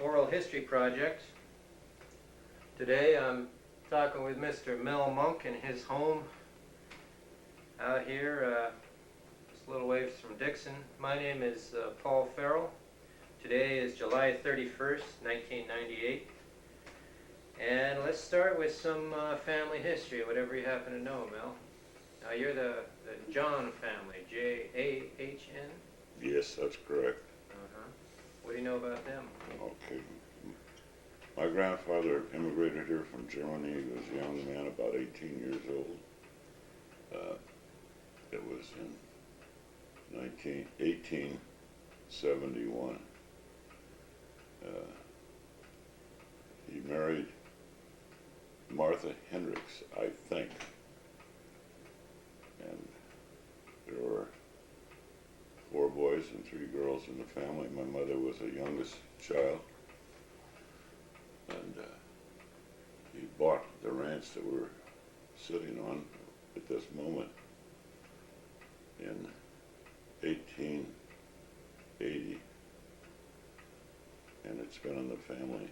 Oral History Project. Today I'm talking with Mr. Mel Monk in his home out here just a little ways from Dixon. My name is Paul Ferrell. Today is July 31st, 1998. And let's start with some family history, whatever you happen to know, Mel. Now you're the John family, J-A-H-N? Yes, that's correct. What do you know about them? Okay. My grandfather immigrated here from Germany. He was a young man, about 18 years old. It was in 1871. He married Martha Hendricks, I think. And there were 4 boys and 3 girls in the family. My mother was the youngest child. And he bought the ranch that we're sitting on at this moment in 1880. And it's been in the family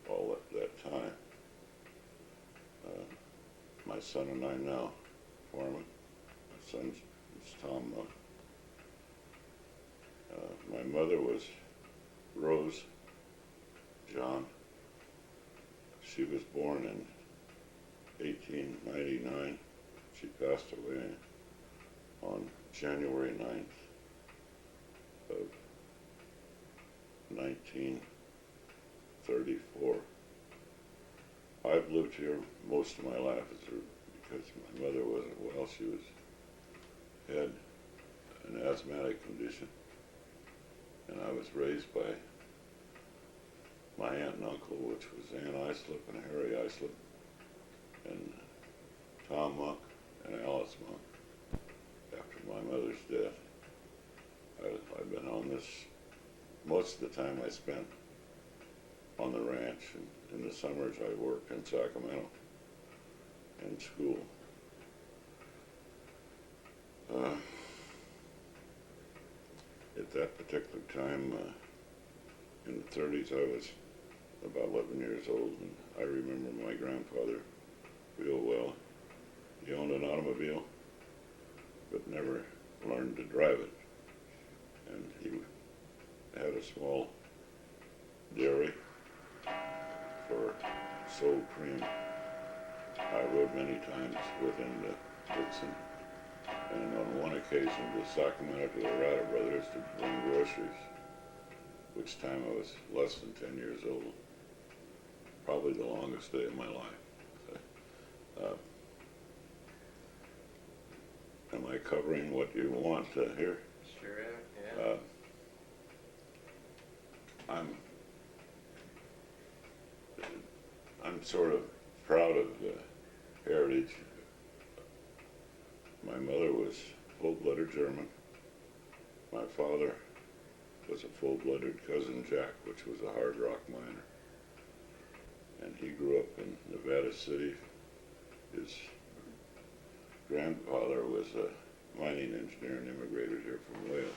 all that time. My son and I now farm it. My son's Tom Monk. My mother was Rose John. She was born in 1899. She passed away on January 9th of 1934. I've lived here most of my life because my mother wasn't well. She had an asthmatic condition, and I was raised by my aunt and uncle, which was Ann Islip and Harry Islip, and Tom Monk and Alice Monk. After my mother's death, I've been on this, most of the time I spent on the ranch, and in the summers I worked in Sacramento in school. At that particular time, in the 30s, I was about 11 years old, and I remember my grandfather real well. He owned an automobile, but never learned to drive it. And he had a small dairy for sold cream. I rode many times with him to Dixon, and on one occasion to Sacramento to the Rada Brothers to bring groceries, which time I was less than 10 years old. Probably the longest day of my life. Am I covering what you want to hear? Sure, yeah. I'm sort of proud of the heritage. My mother was full-blooded German. My father was a full-blooded cousin Jack, which was a hard rock miner. And he grew up in Nevada City. His grandfather was a mining engineer and immigrated here from Wales,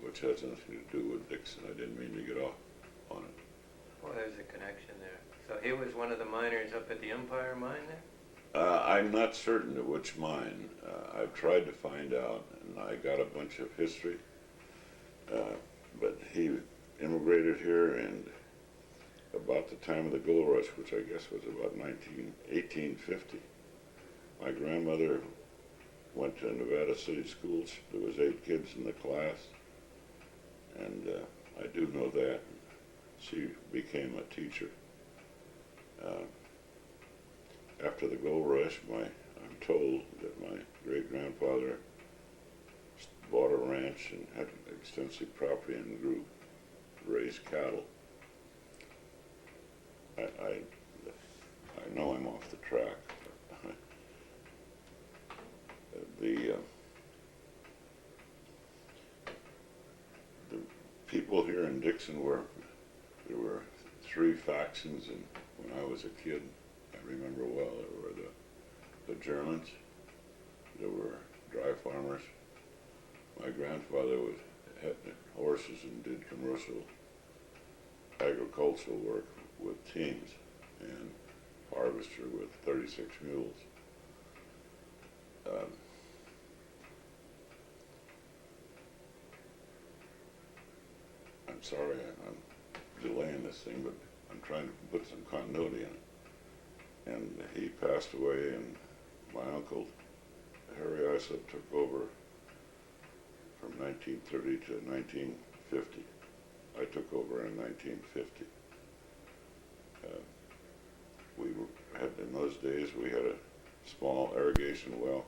which has nothing to do with Dixon. I didn't mean to get off on it. Well, there's a connection there. So he was one of the miners up at the Empire Mine there? I'm not certain of which mine. I've tried to find out, and I got a bunch of history. But he immigrated here, and about the time of the gold rush, which I guess was about 1850, my grandmother went to Nevada City schools. There was 8 kids in the class, and I do know that. She became a teacher. After the gold rush, I'm told that my great-grandfather bought a ranch and had extensive property and raised cattle. I know I'm off the track. The people here in Dixon there were 3 factions, and when I was a kid, I remember well, there were the Germans, there were dry farmers. My grandfather had horses and did commercial agricultural work with teams, and harvester with 36 mules. I'm sorry I'm delaying this thing, but I'm trying to put some continuity in it. And he passed away, and my uncle, Harry Islip, took over from 1930 to 1950. I took over in 1950. In those days, we had a small irrigation well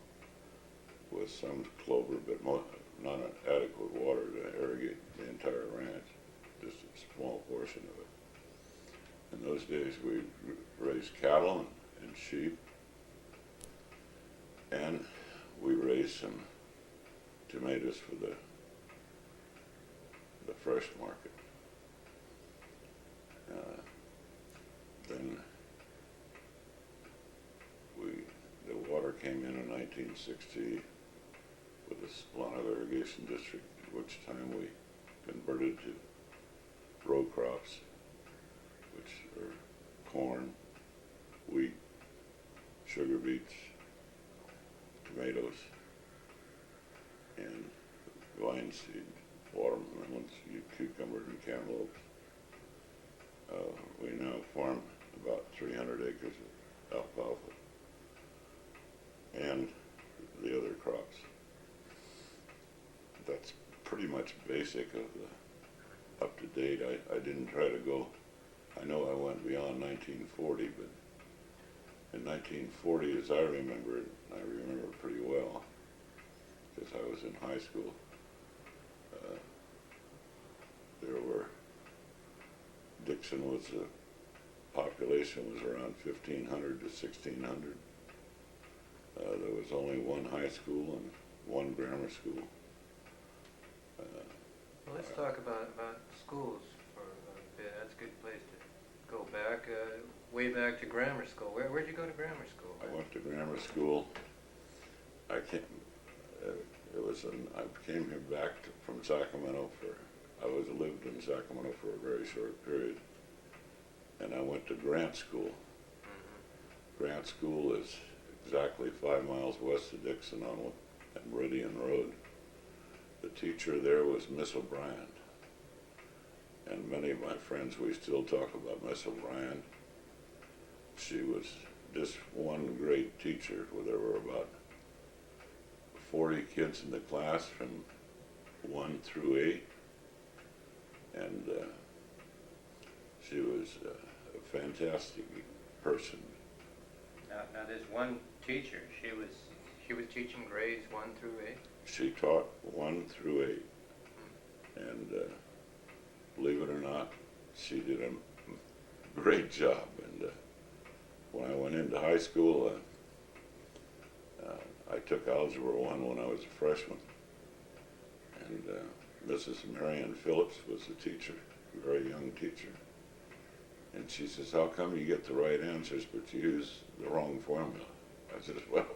with some clover, but not an adequate water to irrigate the entire ranch, just a small portion of it. In those days, we raised cattle and sheep, and we raised some tomatoes for the fresh market. Then the water came in 1960 with the Solano Irrigation District, at which time we converted to row crops, which are corn, wheat, sugar beets, tomatoes, and vine seed, watermelons, cucumbers, and cantaloupes. We now farm about 300 acres of alfalfa and the other crops. That's pretty much basic of the up to date. I didn't try to go, I know I went beyond 1940, but in 1940, as I remember it, I remember it pretty well, because I was in high school. Dixon was the population was around 1,500 to 1,600. There was only one high school and one grammar school. Well, let's talk about schools for a bit. That's a good place to go back, way back to grammar school. Where'd you go to grammar school? I went to grammar school. I came here back from Sacramento I lived in Sacramento for a very short period, and I went to Grant School. Mm-hmm. Grant School is exactly 5 miles west of Dixon on Meridian Road. The teacher there was Miss O'Brien, and many of my friends, we still talk about Miss O'Brien. She was just one great teacher. There were about 40 kids in the class from 1 through 8. And she was a fantastic person. Now there's one teacher. She was teaching grades 1 through 8? She taught 1 through 8. And believe it or not, she did a great job. And when I went into high school, I took Algebra 1 when I was a freshman. And Mrs. Marianne Phillips was the teacher, a very young teacher. And she says, how come you get the right answers but you use the wrong formula? I said, well,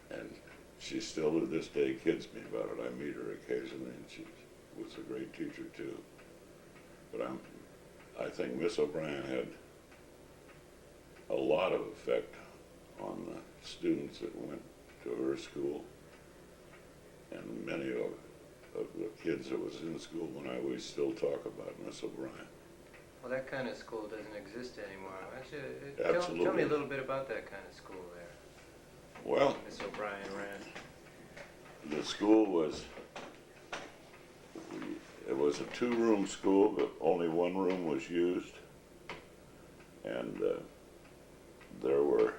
and she still to this day kids me about it. I meet her occasionally, and she was a great teacher too. But I think Miss O'Brien had a lot of effect on the students that went to her school, and many of the kids that was in school we still talk about Miss O'Brien. Well, that kind of school doesn't exist anymore. Absolutely. Tell me a little bit about that kind of school there. Well, Miss O'Brien ran. The school was a 2-room school, but only 1 room was used, and there were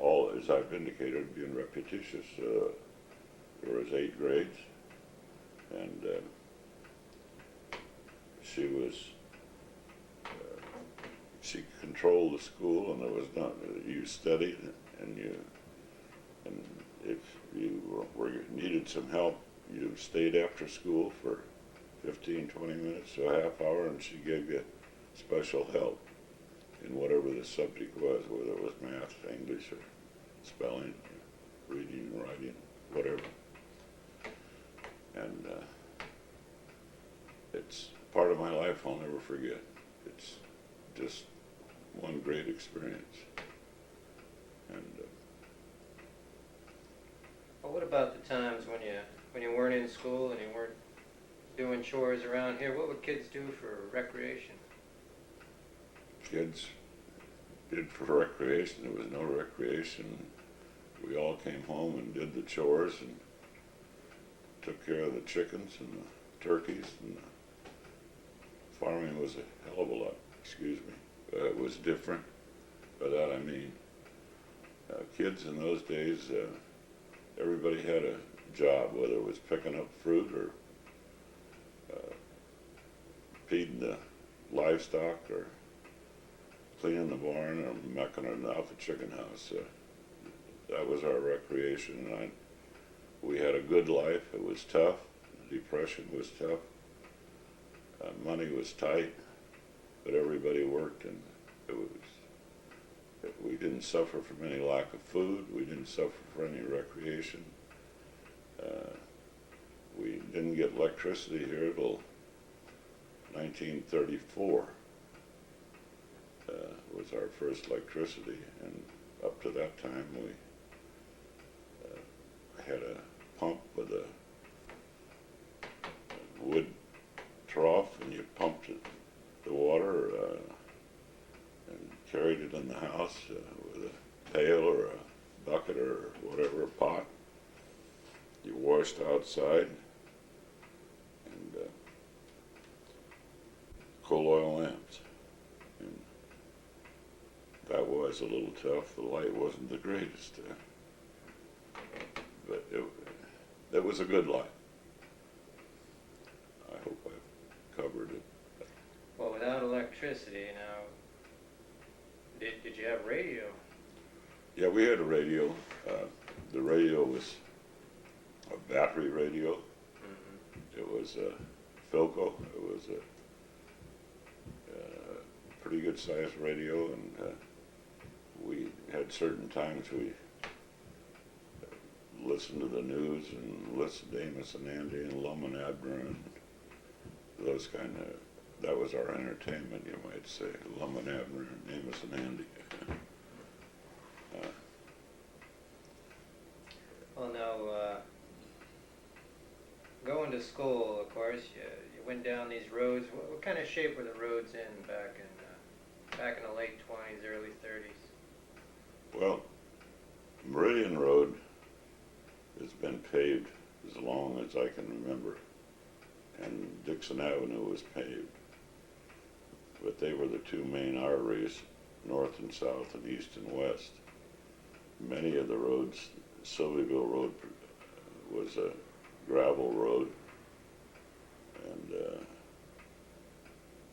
all, as I've indicated, being repetitious. There was 8 grades. And she controlled the school, and there was not, you studied, and if you needed some help, you stayed after school for 15, 20 minutes to a half hour, and she gave you special help in whatever the subject was, whether it was math, English, or spelling, reading, writing, whatever. And it's part of my life I'll never forget. It's just one great experience. And Well, what about the times when you weren't in school and you weren't doing chores around here? What would kids do for recreation? kids did for recreation. There was no recreation. We all came home and did the chores and took care of the chickens and the turkeys, and farming was a hell of a lot, it was different. By that I mean, kids in those days, everybody had a job, whether it was picking up fruit or feeding the livestock or cleaning the barn or mucking it out the chicken house. That was our recreation. And we had a good life. It was tough. The Depression was tough. Money was tight, but everybody worked, and we didn't suffer from any lack of food. We didn't suffer from any recreation. We didn't get electricity here till 1934 was our first electricity, and up to that time we had a pump with a wood trough, and you pumped the water and carried it in the house with a pail or a bucket or whatever, a pot. You washed outside, and coal oil lamps. And that was a little tough. The light wasn't the greatest, but it was a good life. I hope I've covered it. Well, without electricity, now, did you have radio? Yeah, we had a radio. The radio was a battery radio. Mm-hmm. It was a Philco. It was a pretty good sized radio, and we had certain times we listened to the news and listened to Amos and Andy and Lum and Abner and those kind of, that was our entertainment, you might say, Lum and Abner and Amos and Andy. Well, now, going to school, of course, you went down these roads. What kind of shape were the roads in back in the late 20s, early 30s? Well, Meridian Road has been paved as long as I can remember, and Dixon Avenue was paved. But they were the two main arteries, north and south and east and west. Many of the roads, Sylvieville Road was a gravel road, and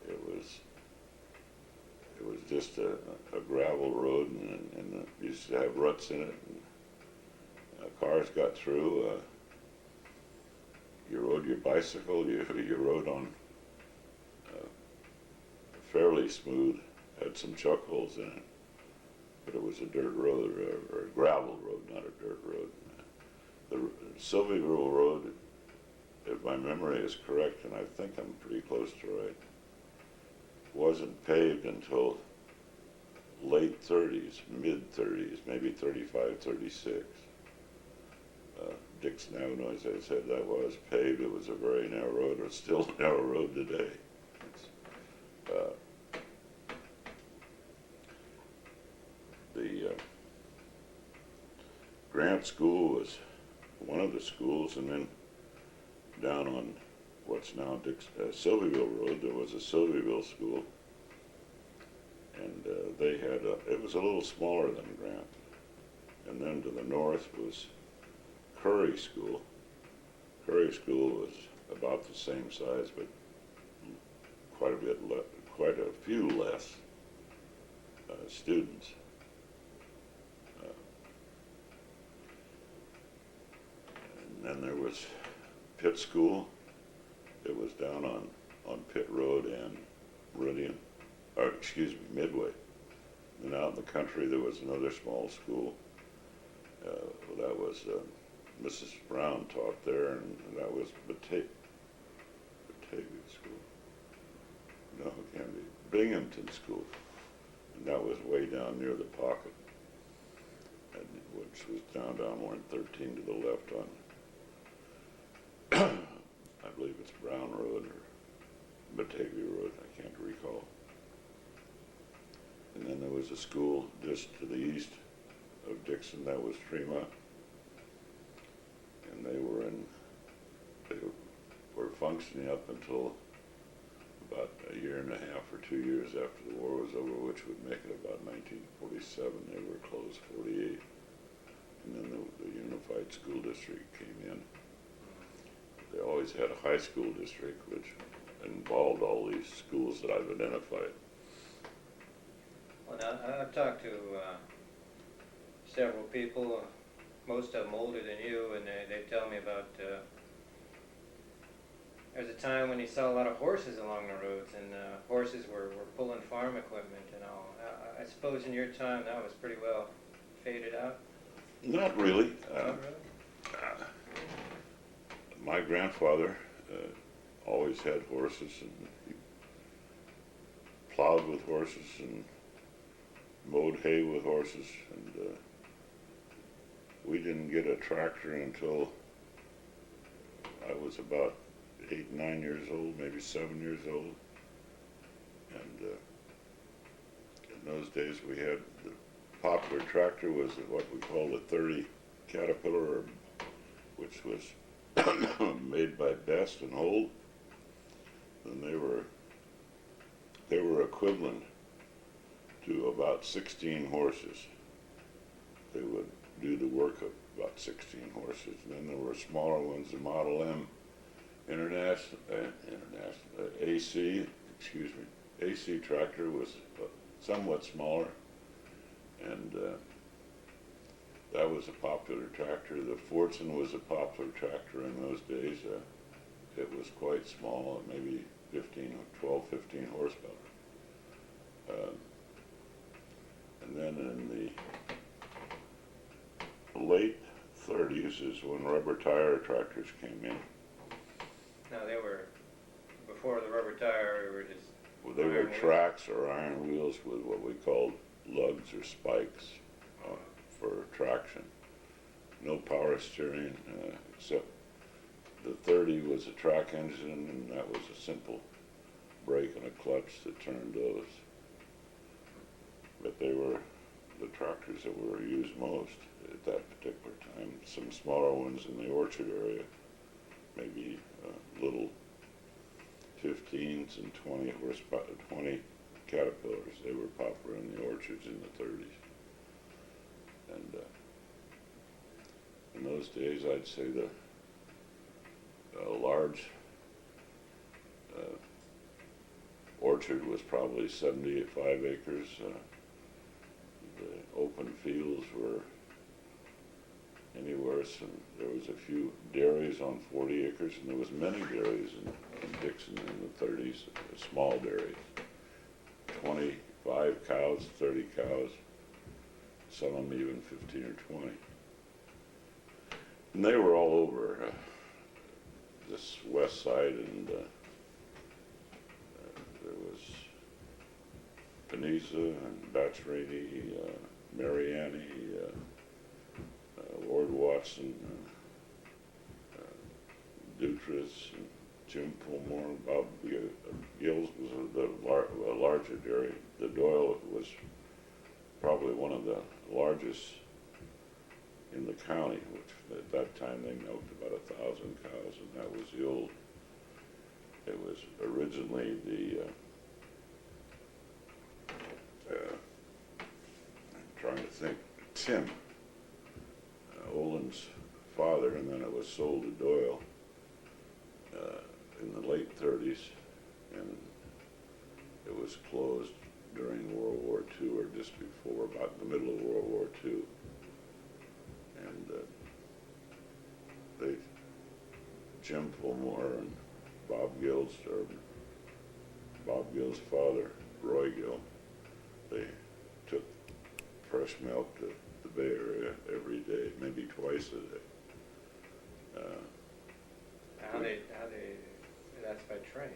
it was just a gravel road, and it used to have ruts in it, and cars got through. You rode your bicycle, you rode on fairly smooth, had some chuck holes in it, but it was a dirt road, or a gravel road, not a dirt road. The Sylvieville Road, if my memory is correct, and I think I'm pretty close to right, wasn't paved until late 30s, mid 30s, maybe 35, 36. Dixon Avenue, as I said, that was paved. It was a very narrow road. It's still a narrow road today. The Grant School was one of the schools, and then down on what's now Sylvieville Road, there was a Sylvieville school, and they had it was a little smaller than Grant, and then to the north was Curry School. Curry School was about the same size, but quite a few less students. And then there was Pitt School. It was down on Pitt Road and Midway. And out in the country there was another small school. That was Mrs. Brown taught there, and that was Batavia School. No, it can't be. Binghamton School. And that was way down near the Pocket, and, which was down 113 to the left on, I believe it's Brown Road or Batavia Road, I can't recall. And then there was a school just to the east of Dixon, that was Tremont. And they were functioning up until about a year and a half or 2 years after the war was over, which would make it about 1947. They were closed 48. And then the Unified School District came in. They always had a high school district, which involved all these schools that I've identified. Well, now, I've talked to several people, most of them older than you, and they tell me about there's a time when you saw a lot of horses along the roads, and horses were pulling farm equipment and all. I suppose in your time that was pretty well faded out? Not really. Not really? My grandfather always had horses, and he plowed with horses and mowed hay with horses, and we didn't get a tractor until I was about 8, 9 years old, maybe 7 years old. And in those days we had the popular tractor was what we called a 30 Caterpillar, which was made by Best and Holt. And they were equivalent to about 16 horses. They would do the work of about 16 horses. And then there were smaller ones, the Model M AC tractor was somewhat smaller, and that was a popular tractor. The Fortson was a popular tractor in those days. It was quite small, maybe 15 horsepower. And then in the late 30s is when rubber tire tractors came in. No, they were, before the rubber tire, we were just... Well, they were tracks or iron wheels with what we called lugs or spikes for traction. No power steering, except the 30 was a track engine, and that was a simple brake and a clutch that turned those. But they were the tractors that were used most at that particular time. Some smaller ones in the Orchard area, maybe little 15s and 20 horsepower, 20 Caterpillars. They were popular in the orchards in the 30s. And in those days, I'd say the large orchard was probably 75 acres. The open fields were anywhere, there was a few dairies on 40 acres, and there was many dairies in Dixon in the 30s, small dairies, 25 cows, 30 cows, some of them even 15 or 20. And they were all over this west side, and there was Peniza and Batcherini, Marianne, Lord Watson, Dutras, and Jim Pullmore, Bob Gills was the larger dairy. The Doyle was probably one of the largest in the county, which at that time they milked about 1,000 cows, and that was the old. It was originally the I'm trying to think, Tim Olin's father, and then it was sold to Doyle in the late 30s, and it was closed during World War II, or just before, about the middle of World War II. And Jim Pullmore and Bob Gill's father, Roy Gill, they took fresh milk to the Bay Area every day, maybe twice a day. How they That's by train.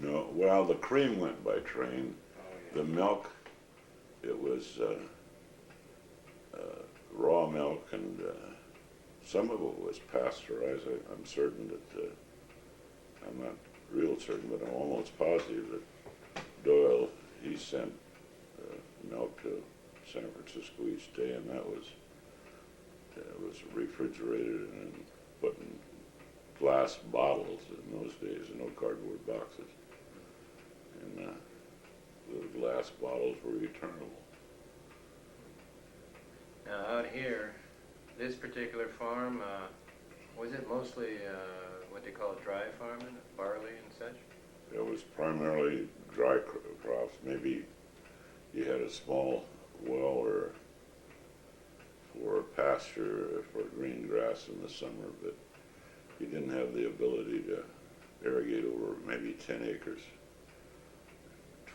No, well, the cream went by train. Oh, yeah. The milk, it was raw milk, and some of it was pasteurized. I'm certain that, I'm not real certain, but I'm almost positive that Doyle, he sent milk to San Francisco each day, and that was refrigerated and put in glass bottles in those days, no cardboard boxes. And the glass bottles were returnable. Now out here, this particular farm, was it mostly what they call dry farming, barley and such? It was primarily dry crops. Maybe you had a small well or for pasture, for green grass in the summer, but you didn't have the ability to irrigate over maybe 10 acres.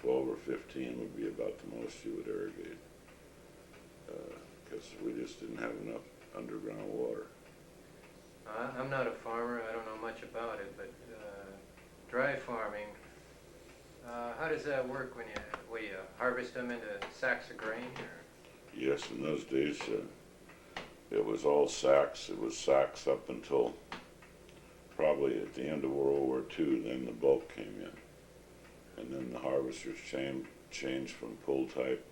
12 or 15 would be about the most you would irrigate, because we just didn't have enough underground water. I'm not a farmer, I don't know much about it, but dry farming, how does that work when you harvest them into sacks of grain? Or? Yes, in those days it was all sacks. It was sacks up until probably at the end of World War II. Then the bulk came in, and then the harvesters changed from pull type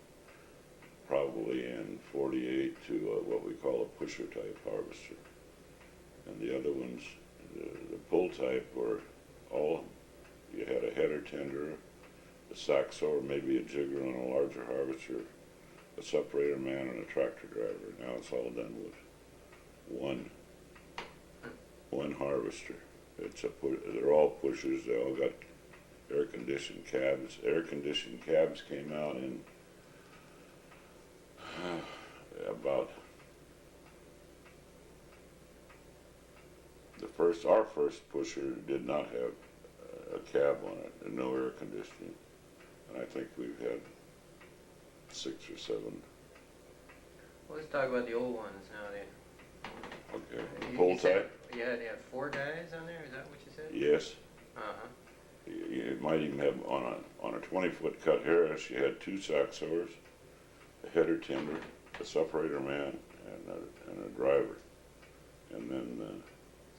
probably in '48 to what we call a pusher type harvester. And the other ones, the pull type, were all, you had a header tender, a sack sower, maybe a jigger on a larger harvester, a separator man, and a tractor driver. Now it's all done with one harvester. They're all pushers. They all got air-conditioned cabs. Air-conditioned cabs came out in about our first pusher did not have a cab on it and no air conditioning, and I think we've had 6 or 7. Well, let's talk about the old ones now. Okay. Pull type? You had 4 guys on there, is that what you said? Yes. Uh-huh. You might even have on a 20-foot cut Harris, you had 2 sack sewers, a header tender, a separator man, and a driver. And then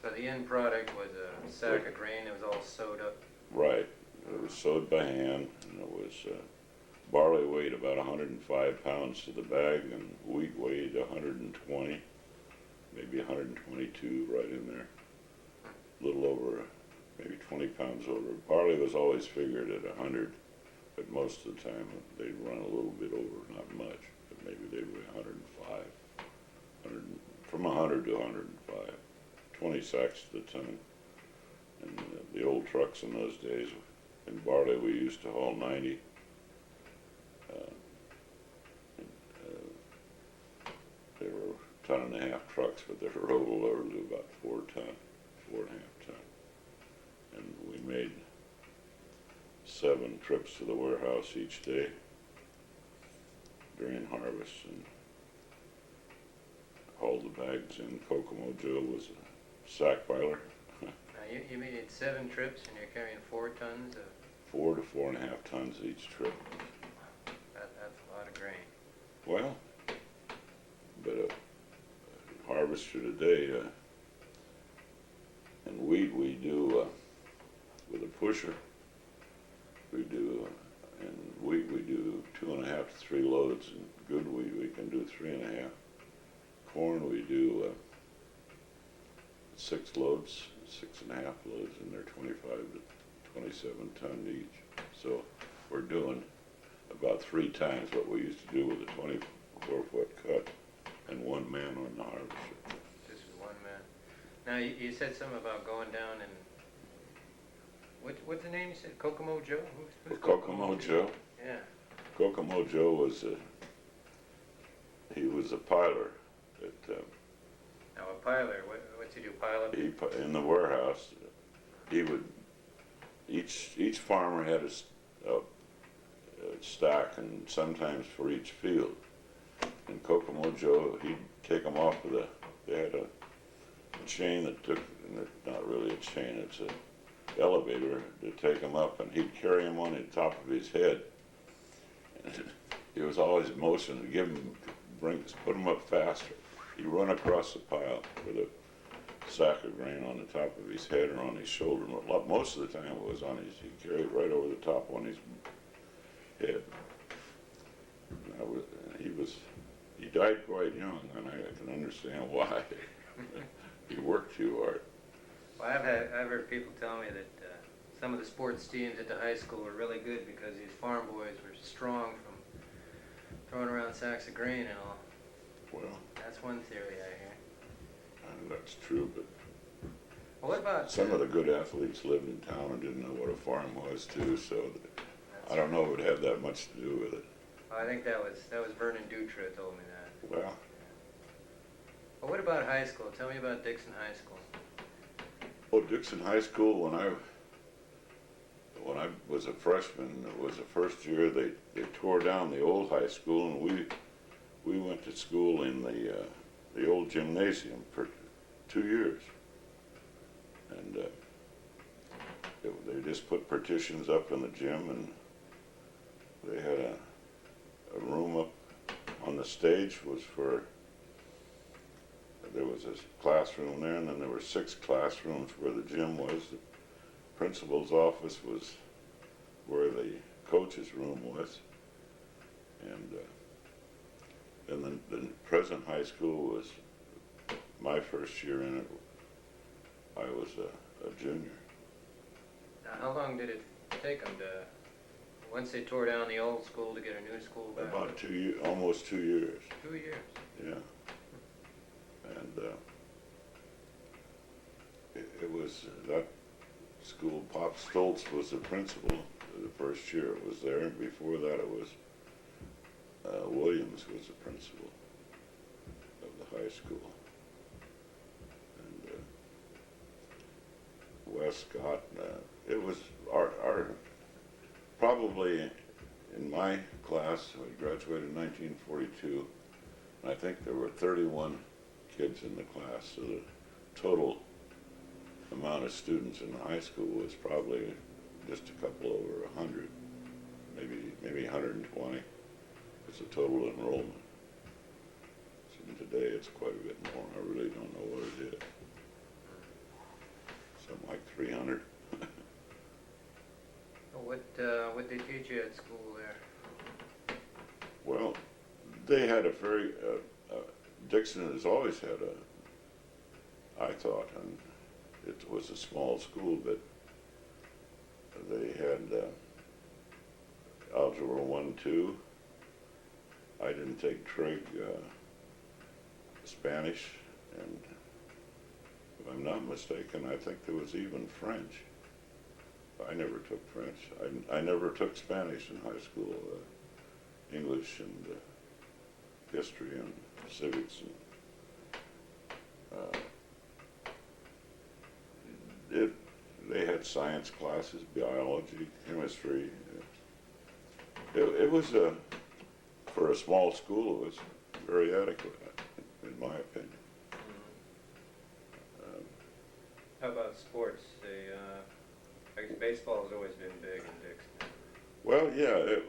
so the end product was a sack of grain that was all sewed up? Right. It was sewed by hand, and it was barley weighed about 105 pounds to the bag, and wheat weighed 120, maybe 122 right in there. A little over, maybe 20 pounds over. Barley was always figured at 100, but most of the time they'd run a little bit over, not much, but maybe they'd weigh 105, from 100 to 105. 20 sacks to the ton. And the old trucks in those days, in barley we used to haul 90. They were 1.5-ton trucks, but they were overloaded to about 4 ton, 4.5 ton. And we made 7 trips to the warehouse each day during harvest and hauled the bags in. Kokomo Joe was a sack piler. You made 7 trips and you're carrying 4 tons of... 4 to 4.5 tons each trip. That's a lot of grain. Well, but a harvester today, in wheat we do, with a pusher, we do, in wheat we do 2.5 to 3 loads. In good wheat we can do 3.5. Corn we do 6 loads, 6.5 loads, and they're 25 to 27 ton each. So we're doing about 3 times what we used to do with a 24-foot cut and 1 man on the harvester. This is 1 man. Now you said something about going down and what's the name you said? Kokomo Joe? Who's Kokomo Joe? Yeah. Kokomo Joe was he was a piler at. Now a piler, what's he do? Pile up? In the warehouse, he would. Each farmer had a stack, and sometimes for each field. And Kokomo Joe, he'd take them off with they had a chain that took, and it's not really a chain, it's elevator to take him up, and he'd carry him on the top of his head. And he was always motioning to give him, put him up faster. He'd run across the pile with a sack of grain on the top of his head or on his shoulder. Most of the time it was on his, he carried it right over the top on his head. And he died quite young, and I can understand why. He worked too hard. Well, I've heard people tell me that some of the sports teams at the high school were really good because these farm boys were strong from throwing around sacks of grain and all. Well, that's one theory I hear. That's true, but well, what about some of the good athletes lived in town and didn't know what a farm was too, so I don't know if it had that much to do with it. I think that was Vernon Dutra told me that. Well. Yeah. Well, what about high school? Tell me about Dixon High School. Well, Dixon High School, when I was a freshman, it was the first year they tore down the old high school, and we went to school in the old gymnasium for 2 years. And they just put partitions up in the gym, and they had a room up on the stage there was a classroom there, and then there were 6 classrooms where the gym was. The principal's office was where the coach's room was. And then the present high school was my first year in it. I was a junior. Now, how long did it take them once they tore down the old school, to get a new school back? About 2 years, almost 2 years. 2 years? Yeah. And it was that school. Pop Stoltz was the principal the first year it was there, and before that it was Williams was the principal of the high school. And Wes Scott, it was our probably in my class, we graduated in 1942, and I think there were 31 kids in the class, so the total amount of students in the high school was probably just a couple over 100, maybe 120. It's the total enrollment. So today it's quite a bit more. I really don't know what it is. Something like 300. What they teach you at school there? Well, they had a very Dixon has always had I thought, and it was a small school, but they had Algebra 1, 2. I didn't take trig Spanish, and if I'm not mistaken, I think there was even French. I never took French. I never took Spanish in high school. English and history and civics. And, they had science classes, biology, chemistry. It was for a small school, it was very adequate, in my opinion. How about sports? I guess baseball has always been big in Dixon. Well, yeah,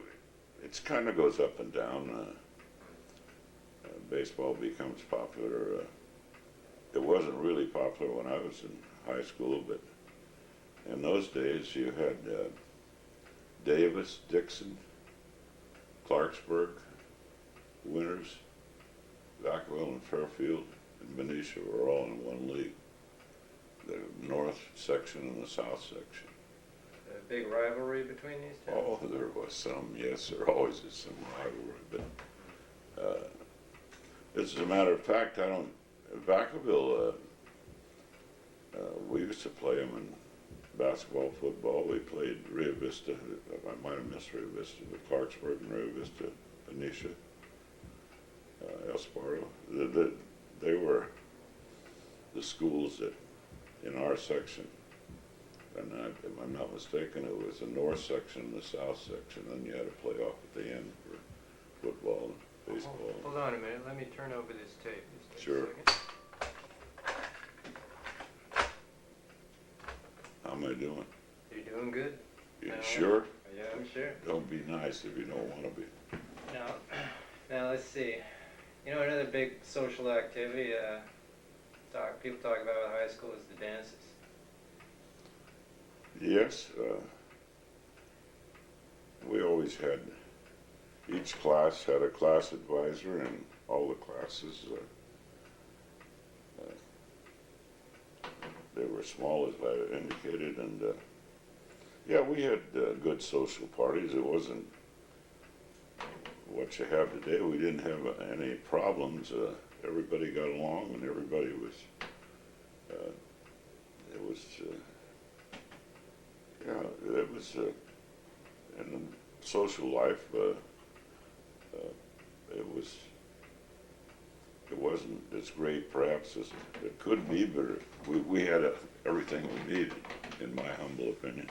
it kind of goes up and down. Baseball becomes popular. It wasn't really popular when I was in high school, but in those days you had Davis, Dixon, Clarksburg, Winters, Vacaville, and Fairfield, and Benicia were all in one league. The north section and the south section. A big rivalry between these two? Oh, there was some, yes, there always is some rivalry, but as a matter of fact, Vacaville, we used to play them in basketball, football. We played Rio Vista, I might have missed Rio Vista, but Clarksburg and Rio Vista, Benicia, El Sparto. They were the schools that, in our section, and if I'm not mistaken, it was the north section and the south section, and you had a playoff at the end for football and baseball. Hold on a minute, let me turn over this tape. Just take a Sure. second. How am I doing? sure? Yeah, I'm sure. Don't be nice if you don't want to be. Now let's see. You know, another big social activity people talk about at high school is the dances. Yes, we always had, each class had a class advisor, and all the classes, they were small, as I indicated, and yeah, we had good social parties. It wasn't what you have today. We didn't have any problems. Everybody got along, and everybody was, it was, yeah, it was, in social life, it wasn't as great perhaps as it could be, but we had everything we needed, in my humble opinion.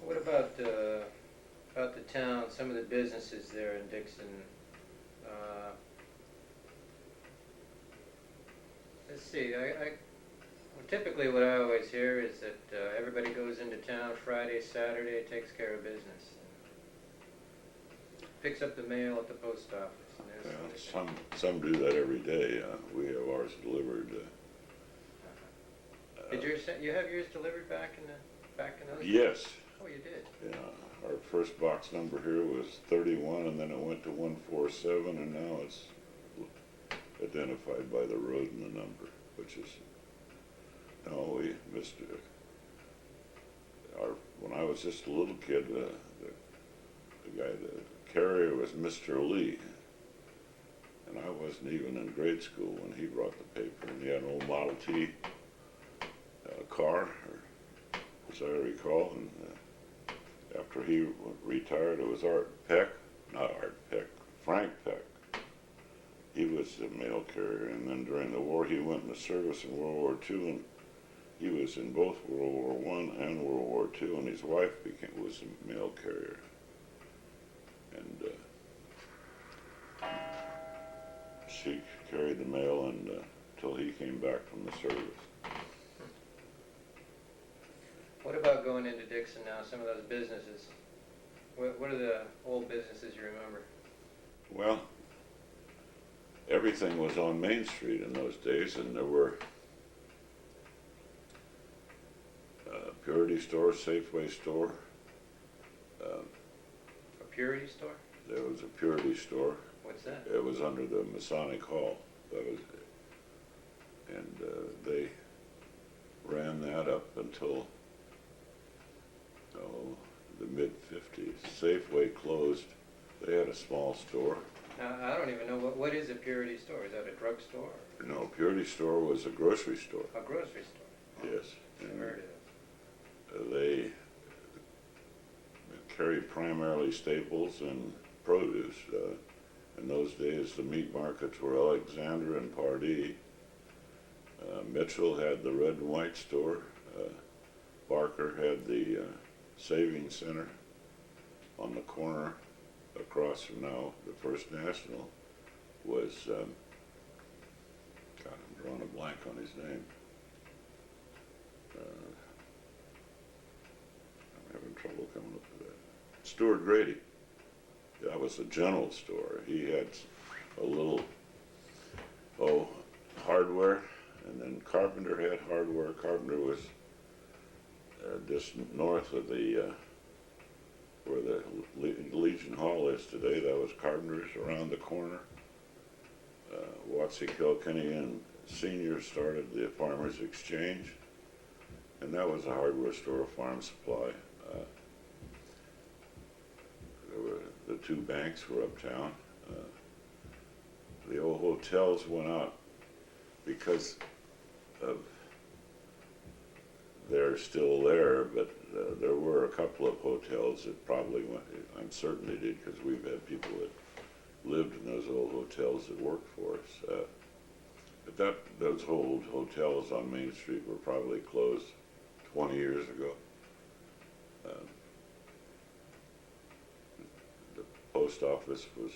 What about the town, some of the businesses there in Dixon? Let's see, well, typically what I always hear is that everybody goes into town Friday, Saturday, takes care of business. Picks up the mail at the post office. And Yeah, some do that every day. We have ours delivered. Did you have yours delivered back in those days? Yes. Oh, you did? Yeah, our first box number here was 31, and then it went to 147, and now it's identified by the road and the number, which is, no, we missed it. When I was just a little kid, the carrier was Mr. Lee, and I wasn't even in grade school when he brought the paper, and he had an old Model T car, as I recall, and after he retired, it was Frank Peck. He was the mail carrier, and then during the war he went into service in World War II, and he was in both World War I and World War II, and his wife was a mail carrier. And she carried the mail until he came back from the service. What about going into Dixon now, some of those businesses? What are the old businesses you remember? Well, everything was on Main Street in those days, and there were Purity store, Safeway store. A Purity store? There was a Purity store. What's that? It was under the Masonic Hall. And they ran that up until the mid-50s. Safeway closed. They had a small store. Now, I don't even know, what is a Purity store? Is that a drugstore? No, Purity store was a grocery store. A grocery store? Yes. I've heard of it. They carried primarily staples and produce. In those days, the meat markets were Alexander and Pardee. Mitchell had the red and white store. Barker had the Savings Center on the corner across from now the First National. Was, God, I'm drawing a blank on his name. I'm having trouble coming up with that. Stuart Grady. That was a general store. He had a little, hardware, and then Carpenter had hardware. Carpenter was just north of the, where the Legion Hall is today. That was Carpenter's around the corner. Watsy Kilkenny and Sr. started the Farmers Exchange, and that was a hardware store, farm supply. The two banks were uptown. The old hotels went out because of, they're still there, but there were a couple of hotels that probably went, I'm certain they did, because we've had people that lived in those old hotels that worked for us. But those old hotels on Main Street were probably closed 20 years ago. The post office was,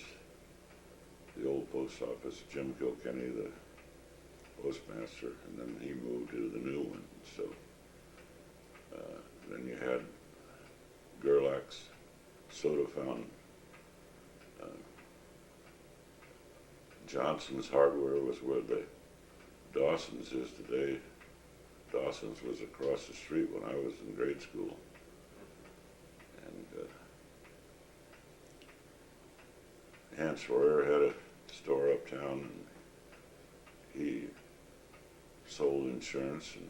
the old post office, Jim Kilkenny, the postmaster, and then he moved to the new one. So then you had Gerlach's soda fountain. Johnson's Hardware was where the Dawson's is today. Dawson's was across the street when I was in grade school. And Hans Royer had a store uptown, and he sold insurance and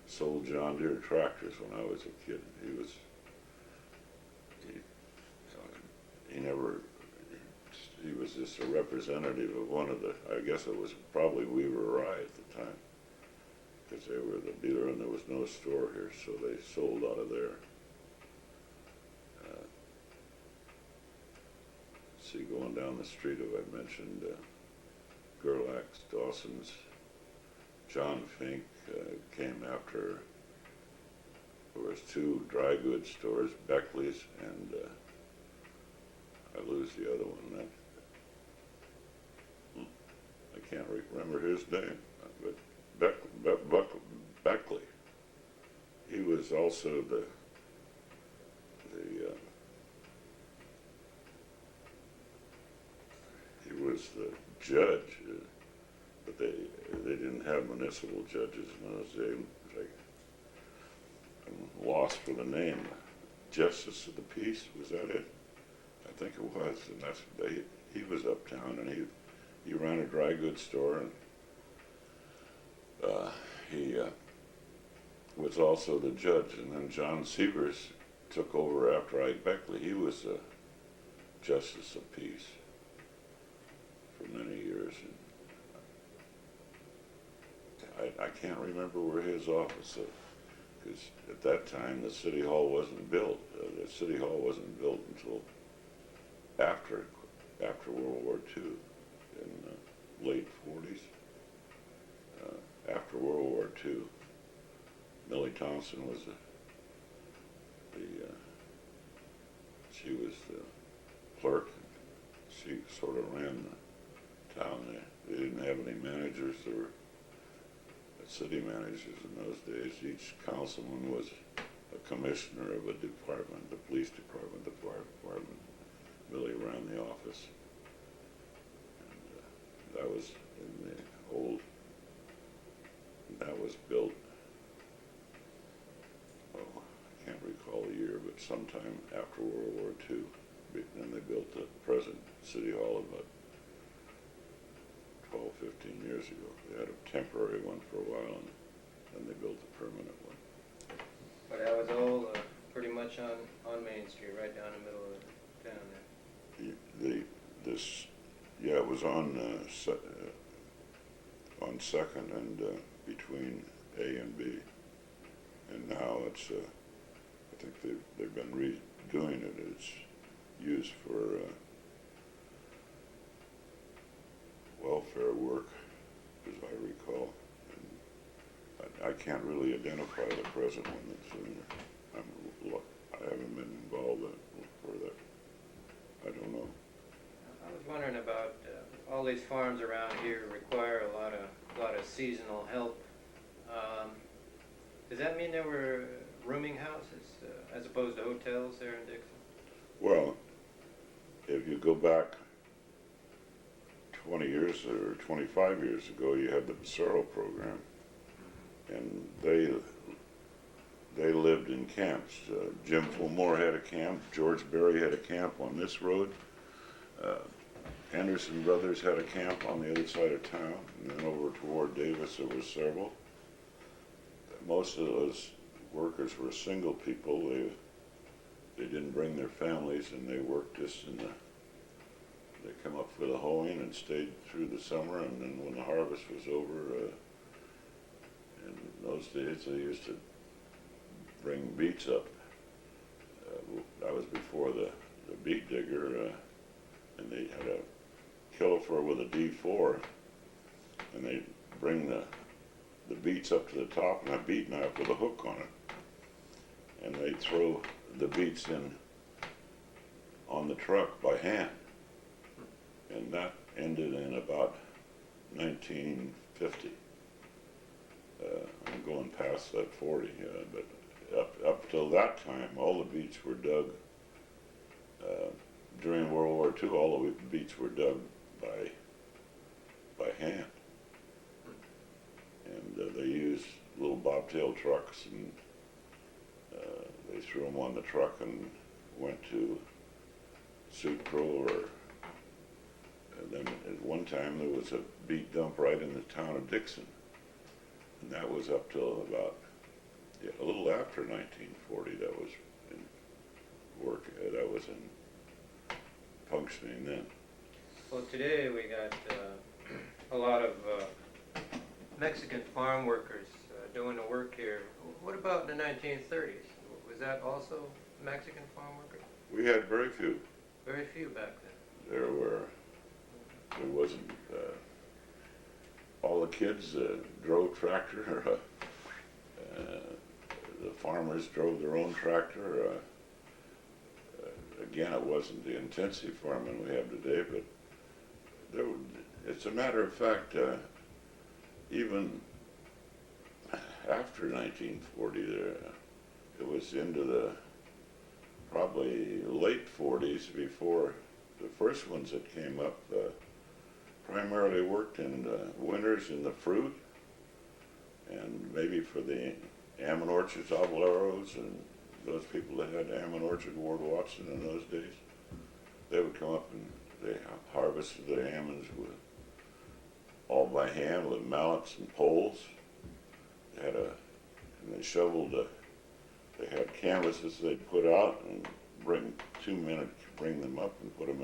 sold John Deere tractors when I was a kid. He was just a representative of one of the, I guess it was probably Weaver Rye at the time, because they were the dealer and there was no store here, so they sold out of there. See, going down the street, I mentioned Gerlach's, Dawson's. John Fink came after. There was two dry goods stores, Beckley's and I lose the other one. I can't remember his name, but Beckley. He was also he was the judge, but they didn't have municipal judges in those days. I'm lost for the name. Justice of the Peace, was that it? I think it was, and he was uptown, and he ran a dry goods store, and he was also the judge. And then John Sievers took over after Ike Beckley. He was the Justice of Peace for many years. And I can't remember where his office is, because at that time the City Hall wasn't built. The City Hall wasn't built until after World War II, in the late 40s. After World War II, Millie Thompson was she was the clerk. She sort of ran the town. They didn't have any managers. There were city managers in those days. Each councilman was a commissioner of a department, the police department, the fire department. Millie ran the office. And that was in the old, that was built, I can't recall the year, but sometime after World War II. And they built the present City Hall about 12, 15 years ago. They had a temporary one for a while, and then they built a permanent one. But that was all pretty much on Main Street, right down the middle of town there. It was on Second and between A and B, and now it's I think they've been redoing it. It's used for welfare work, as I recall. And I can't really identify the present one that's in there. I haven't been involved for that. I don't know. I was wondering about all these farms around here require a lot of seasonal help. Does that mean there were rooming houses as opposed to hotels there in Dixon? Well, if you go back 20 years or 25 years ago, you had the Ferrell program, and they lived in camps. Jim Fulmore had a camp. George Berry had a camp on this road. Anderson Brothers had a camp on the other side of town, and then over toward Davis there was several. Most of those workers were single people. They didn't bring their families, and they worked just in they come up for the hoeing and stayed through the summer, and then when the harvest was over, in those days they used to bring beets up. That was before the beet digger, and they had a killifer with a D4, and they'd bring the beets up to the top and a beet knife with a hook on it, and they'd throw the beets in on the truck by hand. And that ended in about 1950 50. I'm going past that 40, but up till that time, all the beets were dug. During World War II, all the beets were dug by hand, and they used little bobtail trucks, and they threw them on the truck and went to Sutro, and then at one time there was a beet dump right in the town of Dixon, and that was up till about a little after 1940. That was in work. That was in functioning then. Well, today we got a lot of Mexican farm workers doing the work here. What about in the 1930s? Was that also Mexican farm workers? We had very few. Very few back then. There wasn't, all the kids drove tractor. The farmers drove their own tractor. Again, it wasn't the intensive farming we have today, but it's a matter of fact, even after 1940, it was into the probably late 40s before the first ones that came up primarily worked in winters in the fruit, and maybe for the almond orchards, obleros, and those people that had almond orchard, Ward Watson in those days. They would come up and they harvested the almonds all by hand with mallets and poles. And they shoveled. They had canvases they'd put out and bring 2 men to bring them up and put them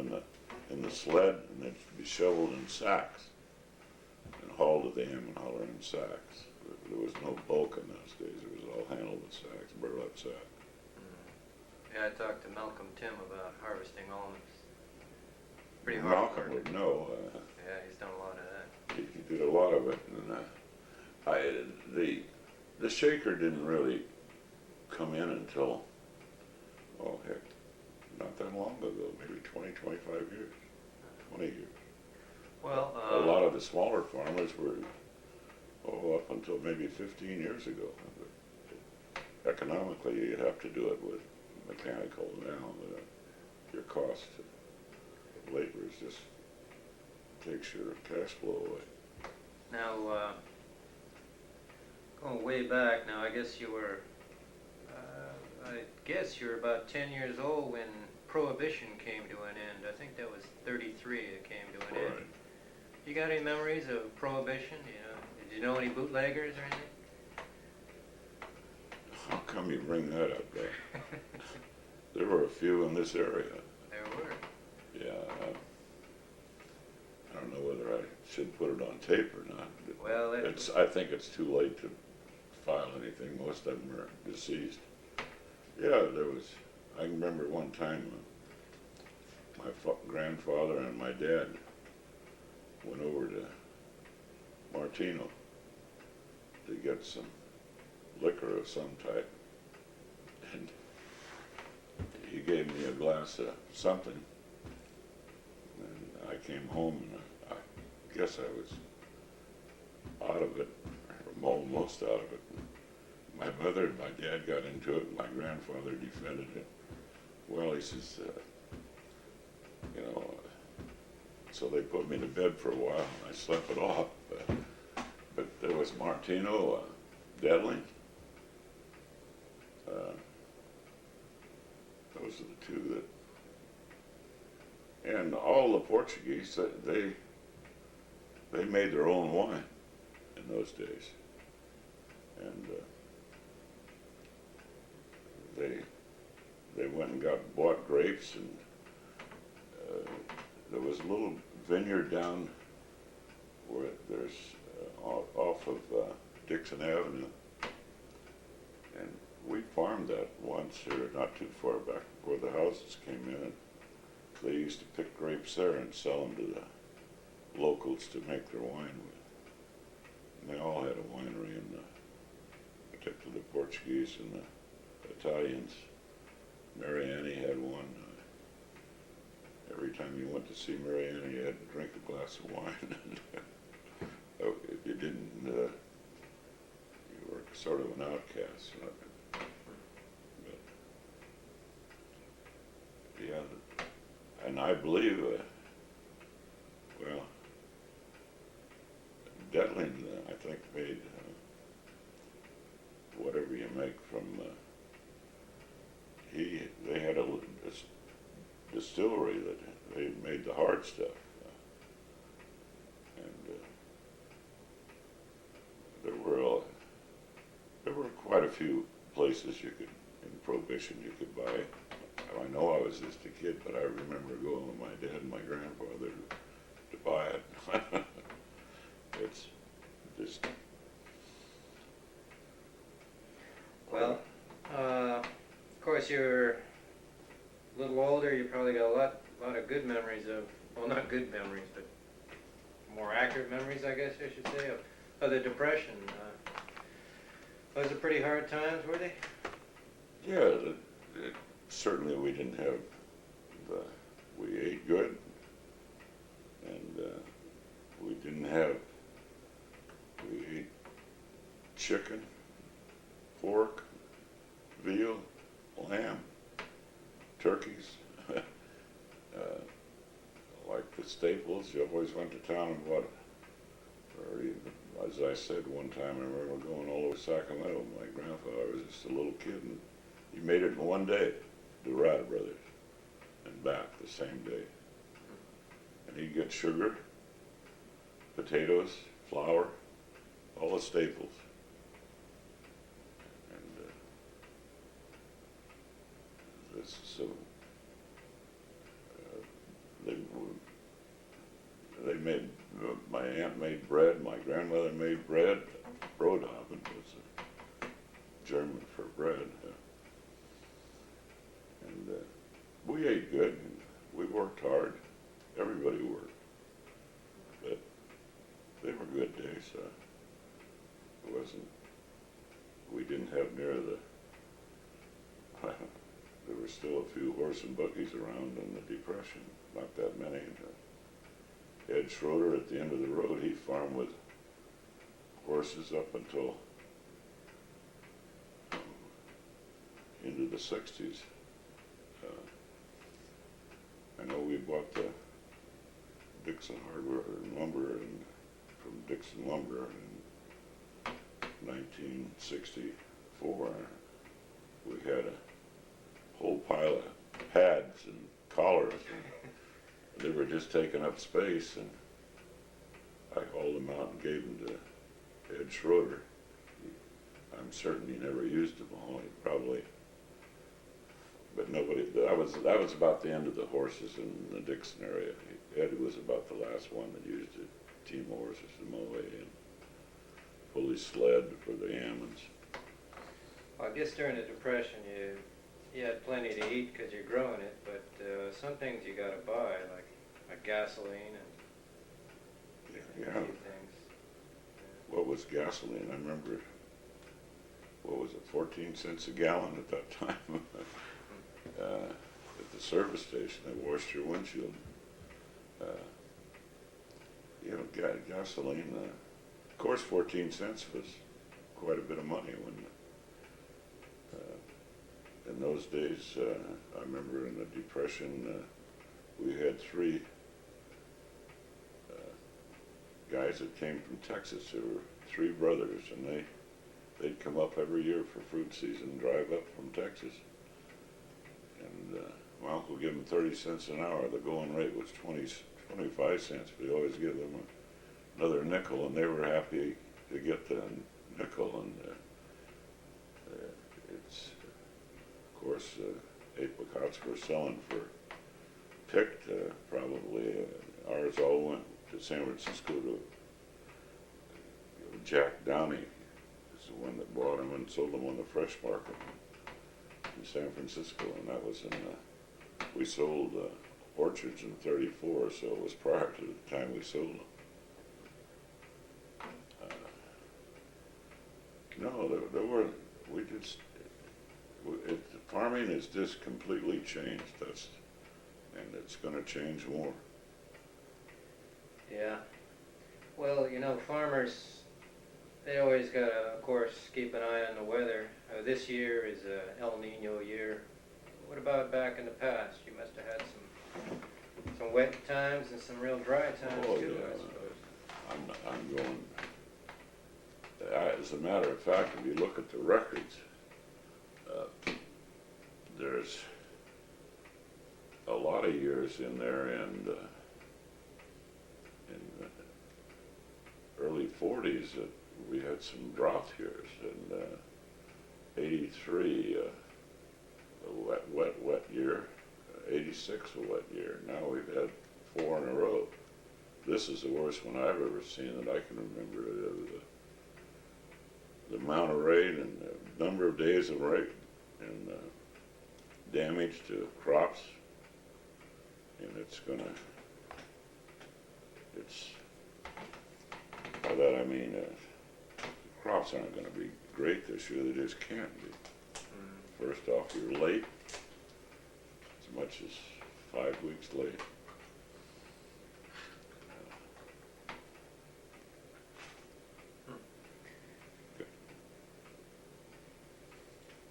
in the sled, and they'd be shoveled in sacks and hauled to the almond holler in sacks. There was no bulk in those days. It was all handled in sacks, burlap sacks. Yeah, I talked to Malcolm Tim about harvesting almonds. Pretty hard Malcolm work. would know. Yeah, he's done a lot of that. He did a lot of it, and the shaker didn't really come in until, oh heck, not that long ago, maybe 20, 25 years, 20 years. Well, a lot of the smaller farmers were, up until maybe 15 years ago. But economically, you'd have to do it with mechanical now. Your cost of labor just takes your cash flow away. now, going way back now, I guess you were about 10 years old when Prohibition came to an end. I think that was 33 it came to an end. Right. You got any memories of Prohibition? Did you know any bootleggers or anything? How come you bring that up, Doc? There were a few in this area. There were. Yeah. I don't know whether I should put it on tape or not. Well, I think it's too late to file anything. Most of them are deceased. Yeah, I can remember one time my grandfather and my dad went over to Martino to get some liquor of some type, and he gave me a glass of something, and I came home, and I guess I was out of it, or almost out of it. My mother and my dad got into it, and my grandfather defended it. Well, he says, so they put me to bed for a while, and I slept it off. But there was Martino, Deadling. Those are the two that, and all the Portuguese, they made their own wine in those days, and they went and bought grapes, and there was a little vineyard down where there's off of Dixon Avenue, and we farmed that once here, not too far back before the houses came in. And they used to pick grapes there and sell them to the locals to make their wine with. And they all had a winery, in particularly the Portuguese and the Italians. Marianne had one. Every time you went to see Marianne, you had to drink a glass of wine. if you didn't, you were sort of an outcast. But, yeah, and I believe, well, Detling, I think, made whatever you make from, they had a distillery that they made the hard stuff. And there were quite a few places you could, in Prohibition, you could buy. I know I was just a kid, but I remember going with my dad and my grandfather to buy it. It's just... Well, of course, you're a little older. You probably got a lot of good memories of, well, not good memories, but more accurate memories, I guess I should say, of the Depression. Those are pretty hard times, were they? Yeah, certainly we didn't have we ate good, and we ate chicken, pork, veal, lamb, turkeys, like the staples. You always went to town and bought, or even, as I said one time, I remember going all over Sacramento. My grandfather was just a little kid, and he made it in one day, the Wright brothers, and back the same day. And he'd get sugar, potatoes, flour, all the staples. So they made, my aunt made bread, my grandmother made bread. Broodhaven was German for bread. And we ate good, and we worked hard. Everybody worked. But they were good days. It wasn't, we didn't have near the, there were still a few horse and buggies around in the Depression, not that many. Ed Schroeder at the end of the road, he farmed with horses up until into the 60s. I know we bought the Dixon hardware and lumber from Dixon Lumber in 1964. We had a whole pile of pads and collars, and they were just taking up space, and I hauled them out and gave them to Ed Schroeder. I'm certain he never used them all. He probably, but nobody. That was about the end of the horses in the Dixon area. Ed was about the last one that used it. Team horses to mow hay and pull his sled for the Ammons. Well, I guess during the Depression you had plenty to eat because you're growing it, but some things you got to buy, like gasoline and yeah. a few things. What was gasoline? I remember, what was it, 14 cents a gallon at that time? At the service station, they washed your windshield. Gasoline, of course 14 cents was quite a bit of money when, in those days, I remember in the Depression, we had three guys that came from Texas. There were three brothers, and they'd come up every year for fruit season, drive up from Texas. And my uncle gave them 30 cents an hour. The going rate was 25 cents, but he always gave them another nickel, and they were happy to get the nickel. And it's, of course, apricots were selling for picked, probably. Ours all went to San Francisco to Jack Downey, is the one that bought them and sold them on the fresh market in San Francisco, and that was in we sold orchards in '34, so it was prior to the time we sold them. No, there were, farming has just completely changed. And it's going to change more. Yeah. Well, you know, farmers, they always got to, of course, keep an eye on the weather. This year is a El Nino year. What about back in the past? You must have had some wet times and some real dry times too, yeah. I suppose. I'm going. As a matter of fact, if you look at the records, there's a lot of years in there, and in the early 40s that we had some drought years, and 83 a wet year, 86 a wet year. Now we've had 4 in a row. This is the worst one I've ever seen that I can remember. The amount of rain and the number of days of rain and damage to crops, and by that I mean crops aren't going to be great this year. They just can't be. First off, you're late, as much as 5 weeks late.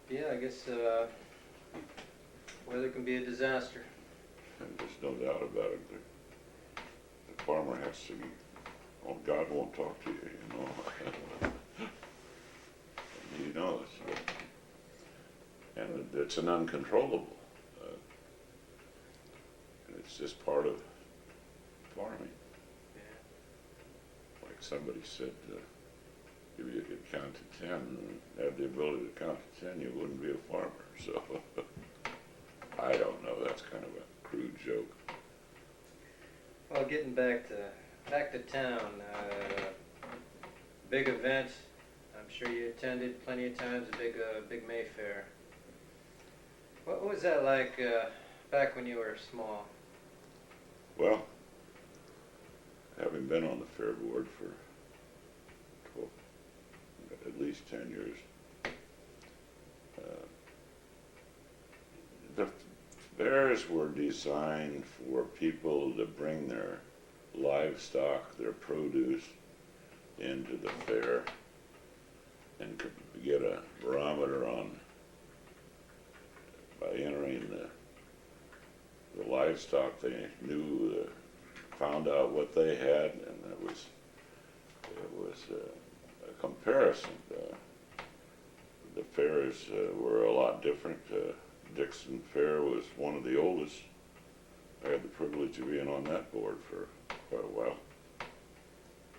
Yeah, I guess weather can be a disaster. And there's no doubt about it. The farmer has to, oh, God won't talk to you, you know. And he knows. And it's an uncontrollable. And it's just part of farming. Yeah. Like somebody said, if you could count to 10 and have the ability to count to 10, you wouldn't be a farmer. So I don't know. That's kind of a crude joke. Well, getting back to town, big event. I'm sure you attended plenty of times. A big Mayfair. What was that like back when you were small? Well, having been on the fair board for at least 10 years, the fairs were designed for people to bring their livestock, their produce, into the fair and could get a barometer on by entering the livestock. They knew, found out what they had, and it was a comparison. The fairs were a lot different. Dixon Fair was one of the oldest. I had the privilege of being on that board for quite a while.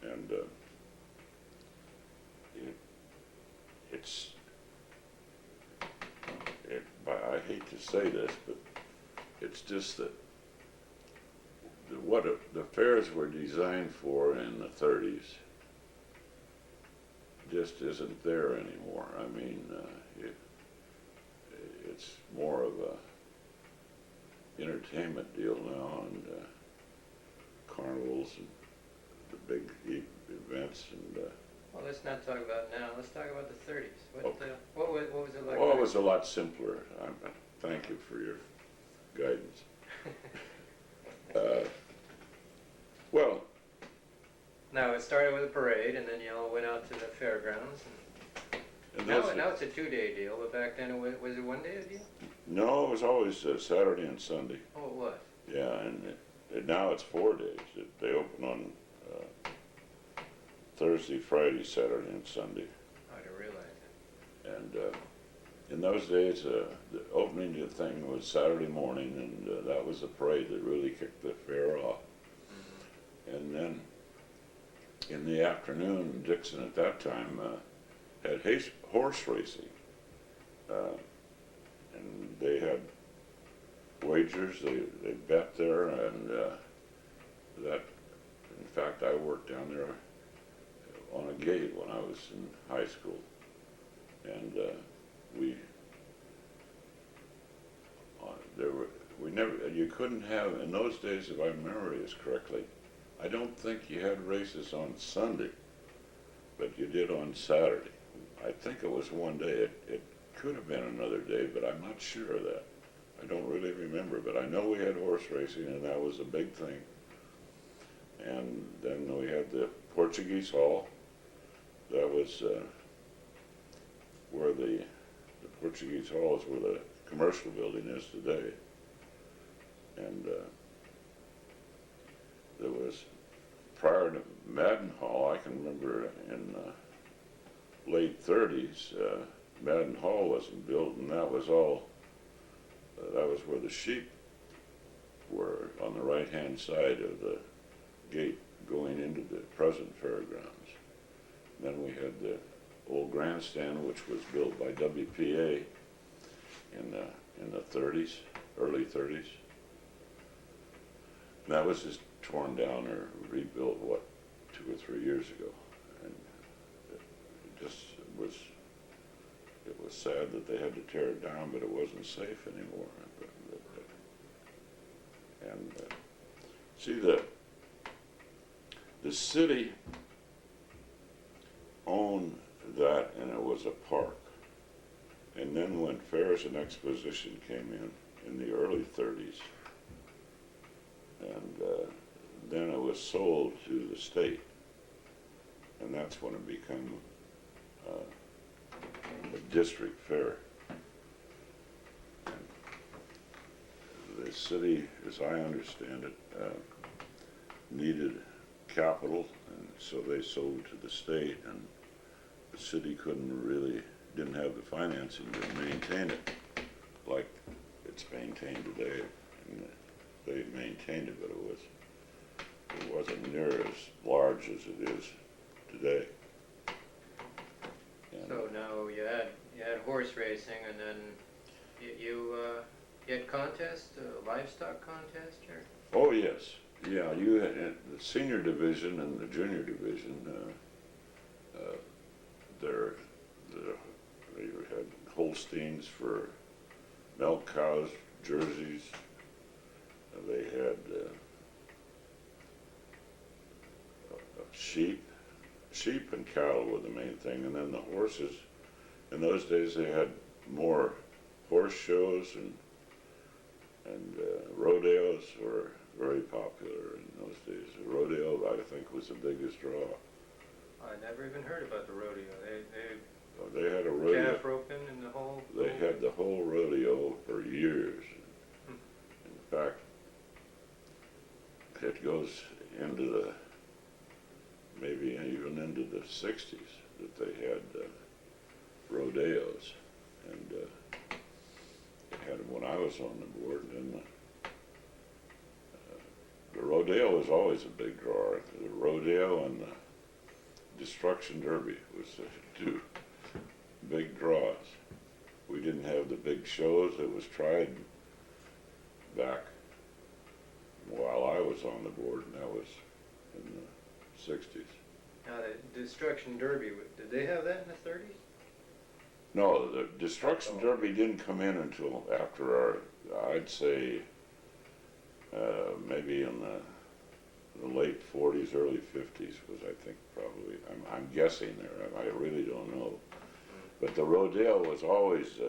And I hate to say this, but it's just that what the fairs were designed for in the 30s just isn't there anymore. I mean, it's more of a entertainment deal now, and carnivals and the big events and. Well, let's not talk about now. Let's talk about the 30s. Okay. What was it like? Well, it was a lot simpler. Thank you for your guidance. Well. No, it started with a parade, and then you all went out to the fairgrounds. And now it's a 2-day deal, but back then was it 1 day a deal? No, it was always Saturday and Sunday. Oh, it was? Yeah, and now it's 4 days. They open on Thursday, Friday, Saturday, and Sunday. I didn't realize that. And in those days, the opening thing was Saturday morning, and that was the parade that really kicked the fair off. Mm-hmm. And then in the afternoon, Dixon at that time had horse racing. And they had wagers, they bet there, and that, in fact, I worked down there on a gate when I was in high school. And you couldn't have, in those days, if I remember this correctly, I don't think you had races on Sunday, but you did on Saturday. I think it was 1 day. It could have been another day, but I'm not sure of that. I don't really remember, but I know we had horse racing, and that was a big thing. And then we had the Portuguese Hall. That was where the Portuguese Hall is where the commercial building is today. And there was, prior to Madden Hall, I can remember in late 30s, Madden Hall wasn't built, and that was all, that was where the sheep were on the right-hand side of the gate going into the present fairgrounds. Then we had the old grandstand, which was built by WPA in the 30s, early 30s. And that was just torn down or rebuilt, what, 2 or 3 years ago. And it just was, it was sad that they had to tear it down, but it wasn't safe anymore. And see, the city owned that, and it was a park. And then when Fairs and Exposition came in the early 30s, and then it was sold to the state, and that's when it became a district fair. And the city, as I understand it, needed capital, and so they sold to the state, and the city didn't have the financing to maintain it like it's maintained today. And they maintained it, but it wasn't near as large as it is today. And so now you had horse racing, and then you had contests, livestock contest, or? oh yes, yeah. You had the senior division and the junior division. They had Holsteins for milk cows, jerseys. They had sheep and cattle were the main thing, and then the horses. In those days, they had more horse shows, and rodeos were very popular in those days. The rodeo, I think, was the biggest draw. I never even heard about the rodeo. They had a rodeo. Calf roping and the whole. They had the whole rodeo for years. In fact, it goes into the, maybe even into the 60s that they had rodeos. And they had them when I was on the board. And the rodeo was always a big draw. The rodeo and the Destruction Derby was the 2 big draws. We didn't have the big shows. It was tried back while I was on the board, and that was in the 60s. Now, the Destruction Derby, did they have that in the 30s? No, the Destruction Derby didn't come in until after our, I'd say, maybe in the late 40s, early 50s was, I think, probably, I'm guessing there. I really don't know. But the rodeo was always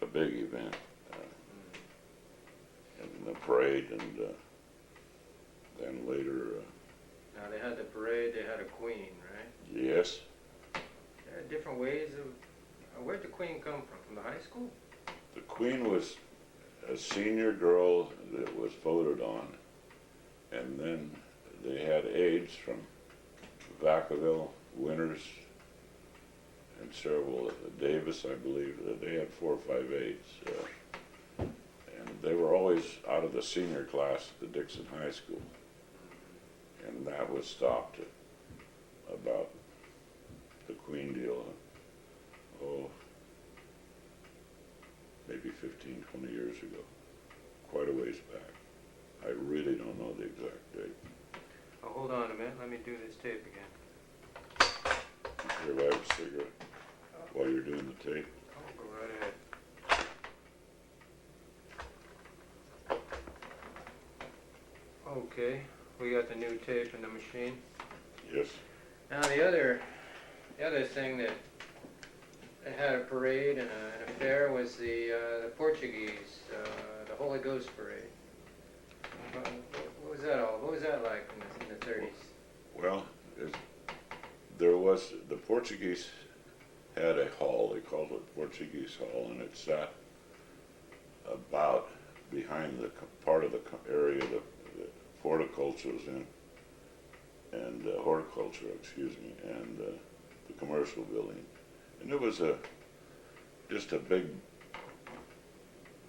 a big event. And the parade, and then later... Now, they had the parade, they had a queen, right? Yes. There are different ways of... where'd the queen come from the high school? The queen was a senior girl that was voted on. And then they had aides from Vacaville, Winters, and several, Davis, I believe. They had 4 or 5 aides. And they were always out of the senior class at the Dixon High School. And that was stopped at about the Queen deal, maybe 15, 20 years ago. Quite a ways back. I really don't know the exact date. Oh, hold on a minute. Let me do this tape again. Here, I have a cigarette while you're doing the tape. Oh, go right ahead. Okay, we got the new tape in the machine. Yes. Now the other thing that had a parade and a fair was the Portuguese, the Holy Ghost parade. What was that all? What was that like in the 30s? Well, there was, the Portuguese had a hall, they called it Portuguese Hall, and it sat about behind the part of the area that horticulture was in, and horticulture, excuse me, and the commercial building. And it was just a big,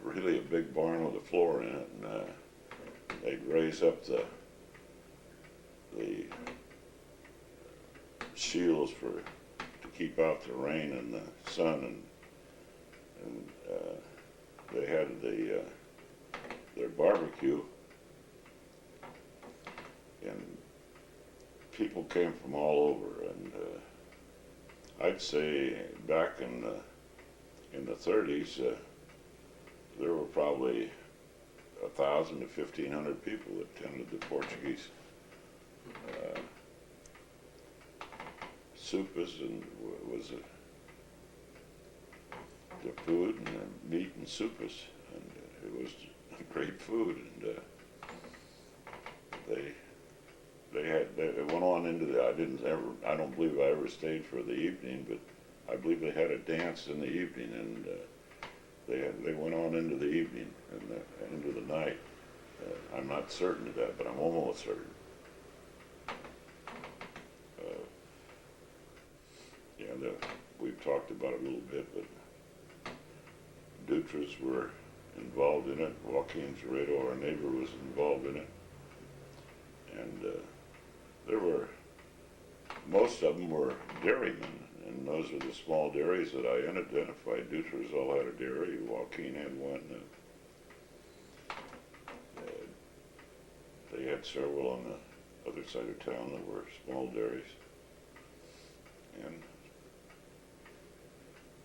really a big barn with a floor in it, and they'd raise up the shields to keep out the rain and the sun, and they had their barbecue, and people came from all over, and I'd say back in the 30s there were probably 1,000 to 1,500 people that attended the Portuguese soupas, and was the food and the meat and soupas, and it was great food, and they went on into the, I don't believe I ever stayed for the evening, but I believe they had a dance in the evening, and they went on into the evening and into the night. I'm not certain of that, but I'm almost certain. We've talked about it a little bit, but Dutras were involved in it. Joaquin Zorredo, our neighbor, was involved in it, and most of them were dairymen, and those are the small dairies that I identified. Dutras all had a dairy. Joaquin had one. They had several on the other side of town that were small dairies,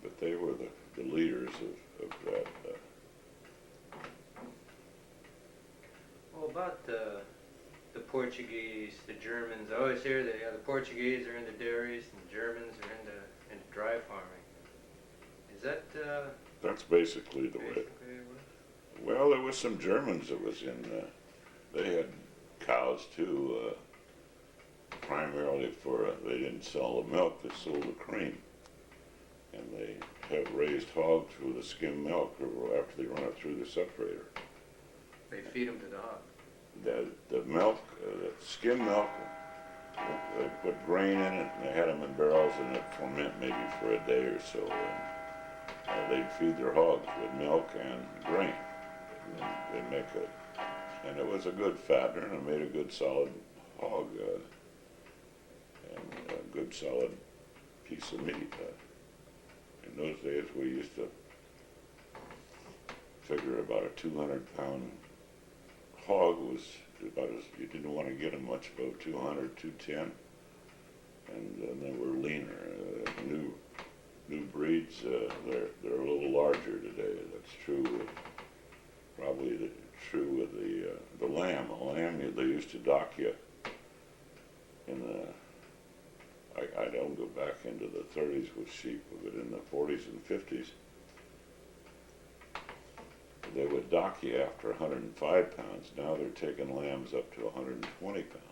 but they were the leaders of that. Well, about the Portuguese, the Germans, I always hear that the Portuguese are into dairies and the Germans are into dry farming. Is that That's basically the way. basically it was? Well, there was some Germans that was in. They had cows too, primarily they didn't sell the milk; they sold the cream, and they have raised hogs with the skim milk after they run it through the separator. They feed them to the hog. The milk, the skim milk, they put grain in it, and they had them in barrels, and it ferment maybe for a day or so. And they'd feed their hogs with milk and grain. And they'd make and it was a good fattener, and it made a good solid hog, and a good solid piece of meat. In those days, we used to figure about a 200-pound hog was about you didn't want to get them much above 200, 210, and they were leaner. New breeds, they're a little larger today. That's true. Probably true with the lamb. The lamb, they used to dock you in the. I don't go back into the 30s with sheep, but in the 40s and 50s. They would dock you after 105 pounds. Now they're taking lambs up to 120 pounds.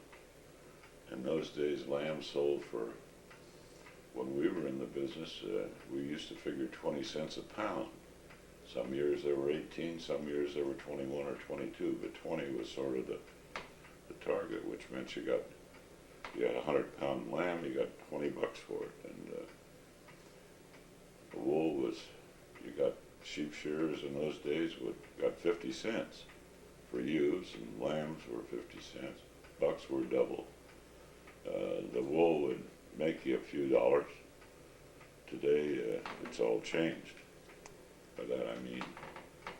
In those days, lambs sold for, when we were in the business, we used to figure 20 cents a pound. Some years they were 18, some years they were 21 or 22, but 20 was sort of the target, which meant you had a 100-pound lamb, you got $20 for it. And the wool was, you got sheep shearers in those days got 50 cents for ewes, and lambs were 50 cents. Bucks were double. The wool would make you a few dollars. Today, it's all changed. By that I mean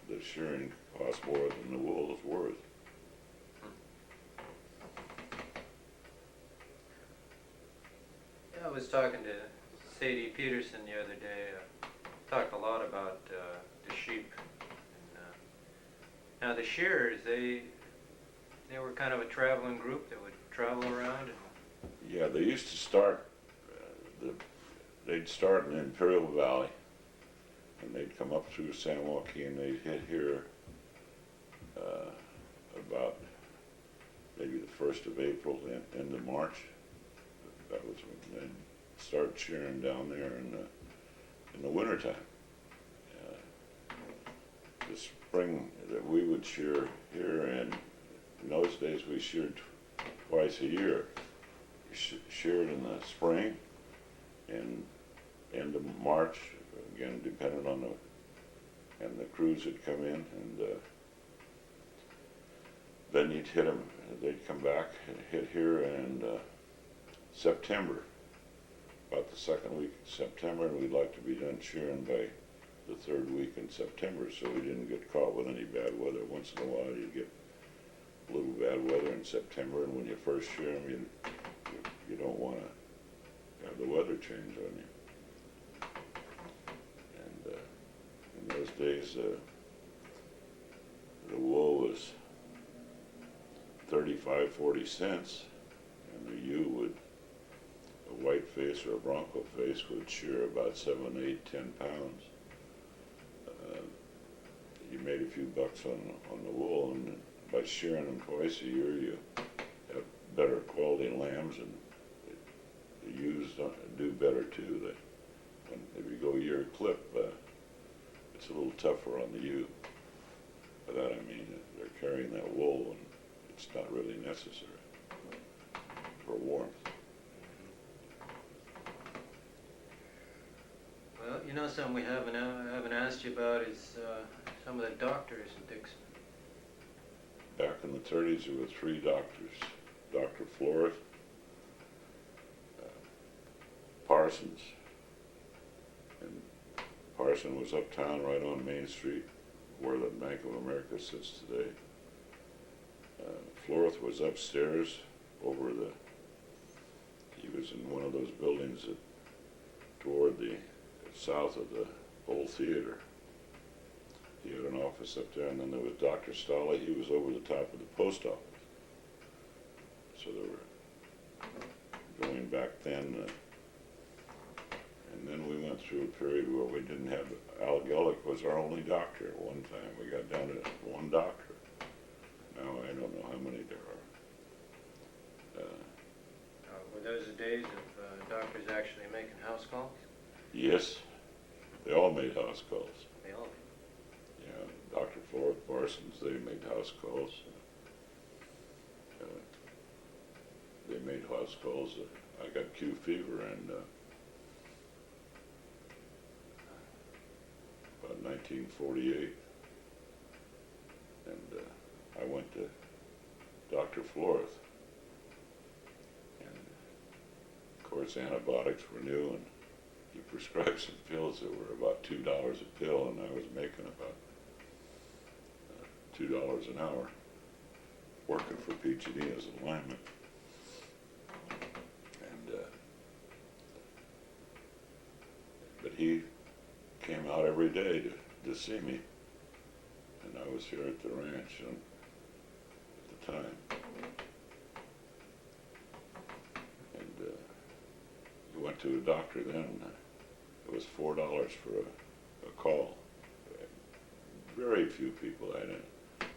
the shearing costs more than the wool is worth. Yeah, I was talking to Sadie Peterson the other day. Talked a lot about the sheep. And, now the shearers, they were kind of a traveling group that would travel around. Yeah, they used to start. They'd start in the Imperial Valley, and they'd come up through San Joaquin. They'd hit here about maybe the 1st of April, end of March. That was when they started shearing down there in the wintertime. The spring that we would shear here, and in those days we sheared twice a year. We sheared in the spring and end of March, again depending on the crews that come in, and then you'd hit them. They'd come back and hit here in September, about the 2nd week of September, and we'd like to be done shearing by the 3rd week in September, so we didn't get caught with any bad weather. Once in a while you get a little bad weather in September, and when you first shear them, you don't want to have the weather change on you. And in those days, the wool was 35-40 cents, and the ewe would, a white face or a bronco face would shear about 7, 8, 10 pounds. You made a few bucks on the wool, and by shearing them twice a year, you have better quality lambs, and the ewes do better too. If you go year clip, it's a little tougher on the ewe. By that I mean they're carrying that wool, and it's not really necessary for warmth. Well, you know, something we haven't asked you about is some of the doctors in Dixon. Back in the 30s, there were 3 doctors: Dr. Flores, Parsons, and Parsons was uptown right on Main Street where the Bank of America sits today. Flores was upstairs he was in one of those buildings toward the south of the old theater. He had an office up there, and then there was Dr. Stolley. He was over the top of the post office. So they were going back then. And then we went through a period where we didn't have, Al Gellick was our only doctor at one time. We got down to 1 doctor. Now I don't know how many there are. Were those the days of doctors actually making house calls? Yes, they all made house calls. They all did. Yeah, Dr. Flores, Parsons, they made house calls. They made house calls. I got Q fever and about 1948, and I went to Dr. Flores, and of course antibiotics were new, and he prescribed some pills that were about $2 a pill, and I was making about $2 an hour working for PGD as a lineman. And but he came out every day to see me, and I was here at the ranch at the time. And we went to a doctor then. It was $4 for a call. Very few people had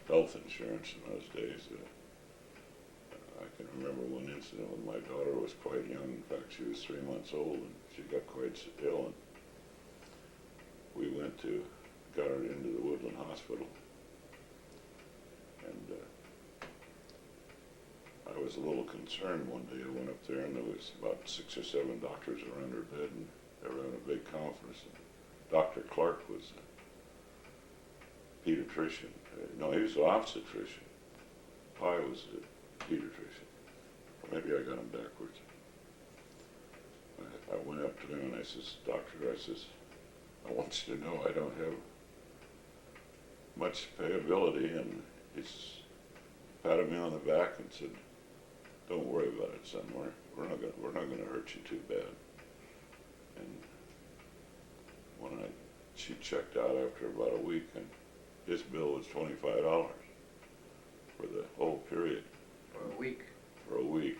health insurance in those days. I can remember one incident when my daughter was quite young. In fact, she was 3 months old, and she got quite ill, and we got her into the Woodland Hospital, and I was a little concerned one day. I went up there, and there was about 6 or 7 doctors around her bed, and they were having a big conference. And Dr. Clark was a pediatrician. No, he was an obstetrician. Pi was a pediatrician. Or maybe I got him backwards. I went up to him and I says, "Doctor," I says, "I want you to know I don't have much payability." And he patted me on the back and said, "Don't worry about it, son. We're not gonna hurt you too bad." And she checked out after about a week, and his bill was $25 for the whole period. For a week? For a week.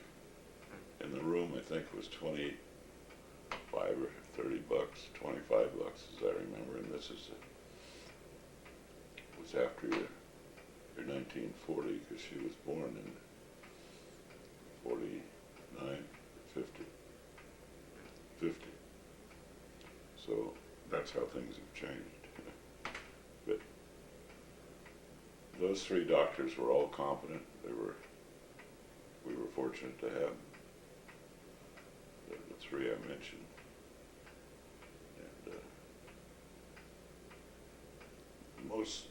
And the room, I think, was 25 or 30 bucks, 25 bucks, as I remember. And this was after your 1940, because she was born in 49, 50. 50. So that's how things have changed. But those three doctors were all competent. We were fortunate to have the three I mentioned. And most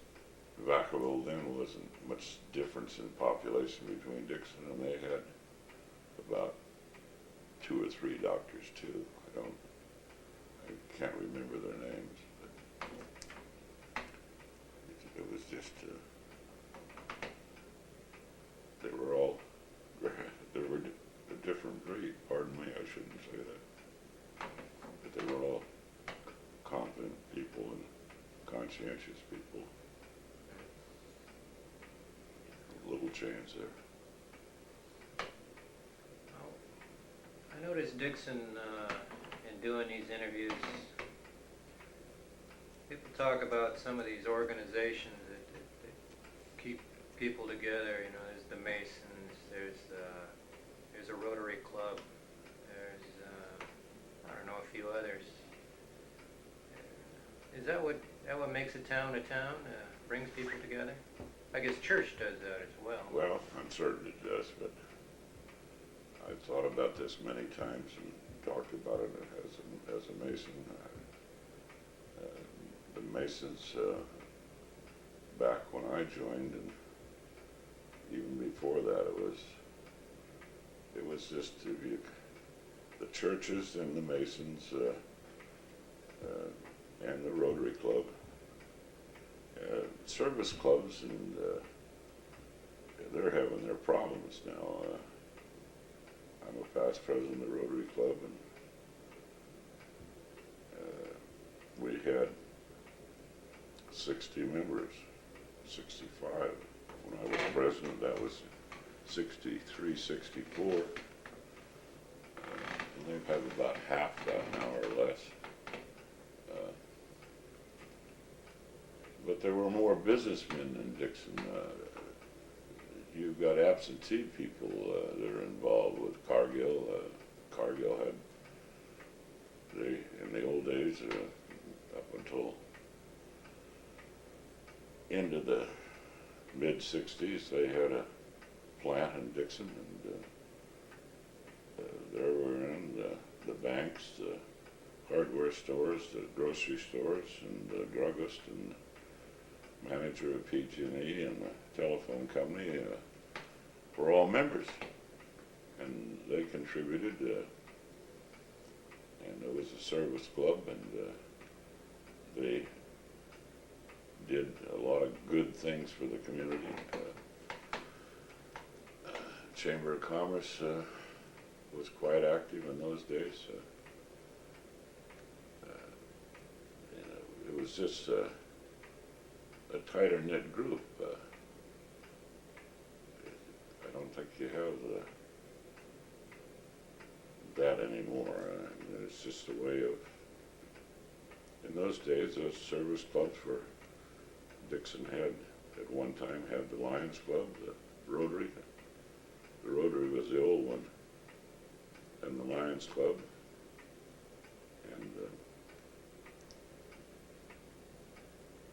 Vacaville then wasn't much difference in population between Dixon, and they had about 2 or 3 doctors too. I can't remember their names, but it was just they were all they were a different breed. Pardon me, I shouldn't say that, but they were all competent people and conscientious people. Little chance there. I noticed Dixon, in doing these interviews, people talk about some of these organizations that keep people together. You know, there's the Masons, there's a Rotary Club, there's I don't know, a few others. Is that what makes a town? Brings people together? I guess church does that as well. Well, I'm certain it does, but I've thought about this many times and talked about it as a Mason. The Masons, back when I joined, and even before that, it was just the churches and the Masons and the Rotary Club. Service clubs, and they're having their problems now. I'm a past president of the Rotary Club, and we had 60 members, 65. When I was president, that was 63, 64. And they've had about half that now or less. But there were more businessmen in Dixon. You've got absentee people that are involved with Cargill. Cargill had, in the old days, up until into the mid-60s, they had a plant in Dixon, and there were in the banks, the hardware stores, the grocery stores, and the druggist, and manager of PG&E and the telephone company were all members, and they contributed, and there was a service club, and they did a lot of good things for the community. Chamber of Commerce was quite active in those days. It was just a tighter knit group. I don't think you have that anymore. It's just a way of. In those days, those service clubs were. Dixon had at one time had the Lions Club, the Rotary. The Rotary was the old one, and the Lions Club, and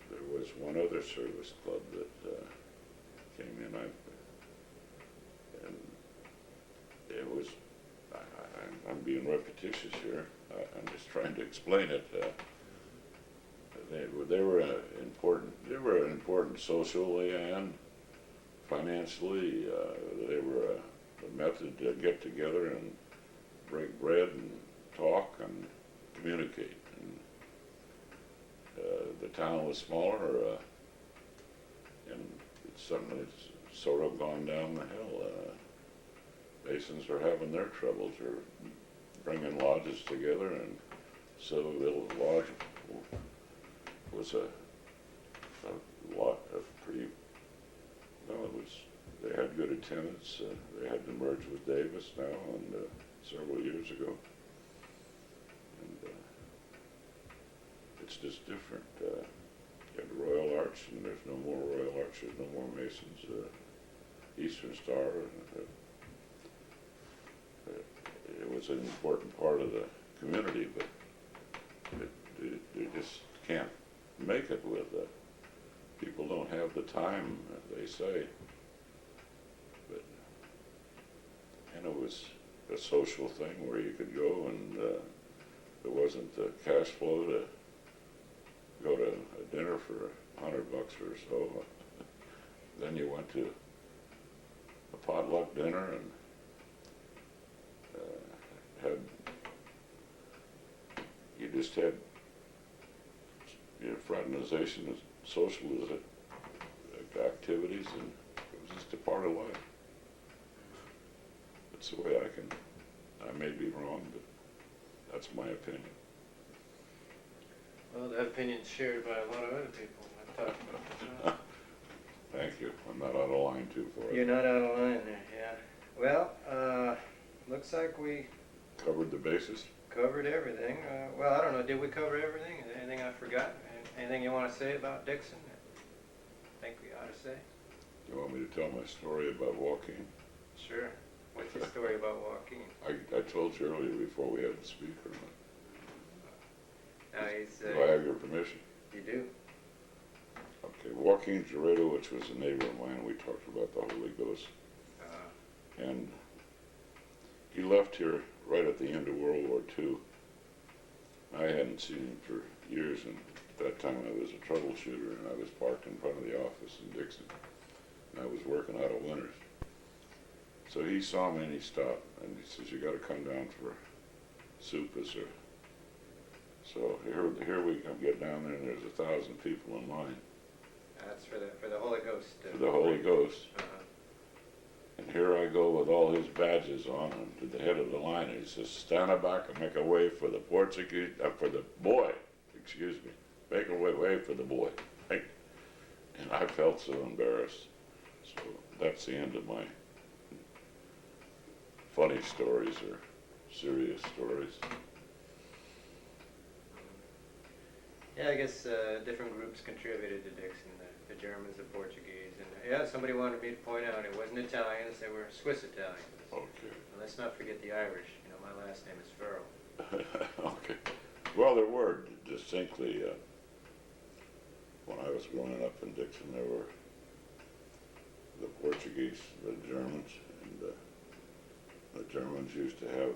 there was one other service club that came in. And it was. I'm being repetitious here. I'm just trying to explain it. They were important. They were important socially and financially. They were a method to get together and break bread and talk and communicate. And the town was smaller, and it's something that's sort of gone down the hill. Masons are having their troubles. They're bringing lodges together, and so Little Lodge was a lot of pretty. Well, it was. They had good attendance. They had to merge with Davis now, and several years ago, and it's just different. You had Royal Arch, and there's no more Royal Arch. There's no more Masons. Eastern Star. was an important part of the community, but they just can't make it with people don't have the time, they say. But, and it was a social thing where you could go and there wasn't the cash flow to go to a dinner for $100 or so. Then you went to a potluck dinner and you just had fraternization, social activities, and it was just a part of life. That's the way I may be wrong, but that's my opinion. Well, that opinion's shared by a lot of other people I've talked about. Thank you. I'm not out of line too far. You're not out of line there, yeah. Well, looks like we covered the bases. Covered everything. Well, I don't know, did we cover everything? Is there anything I forgot? Anything you want to say about Dixon that you think we ought to say? You want me to tell my story about Joaquin? Sure. What's your story about Joaquin? I told you earlier before we had the speaker. Do I have your permission? You do. Okay, Joaquin Gerardo, which was a neighbor of mine, we talked about the Holy Ghost. And he left here right at the end of World War II. I hadn't seen him for years, and at that time I was a troubleshooter, and I was parked in front of the office in Dixon, and I was working out of Winters. So he saw me and he stopped, and he says, "You got to come down for soup, is there?" So here we come, get down there, and there's 1,000 people in line. That's for the Holy Ghost. For the Holy Ghost. And here I go with all his badges on, and to the head of the line, and he says, "Stand back and make a way for the Portuguese, for the boy, excuse me, make a way for the boy." And I felt so embarrassed. So that's the end of my funny stories or serious stories. Yeah, I guess different groups contributed to Dixon, the Germans, the Portuguese, and yeah, somebody wanted me to point out it wasn't Italians, they were Swiss Italians. Okay. And let's not forget the Irish. You know, my last name is Ferrell. Okay. Well, there were distinctly, when I was growing up in Dixon, there were the Portuguese, the Germans, and the Germans used to have,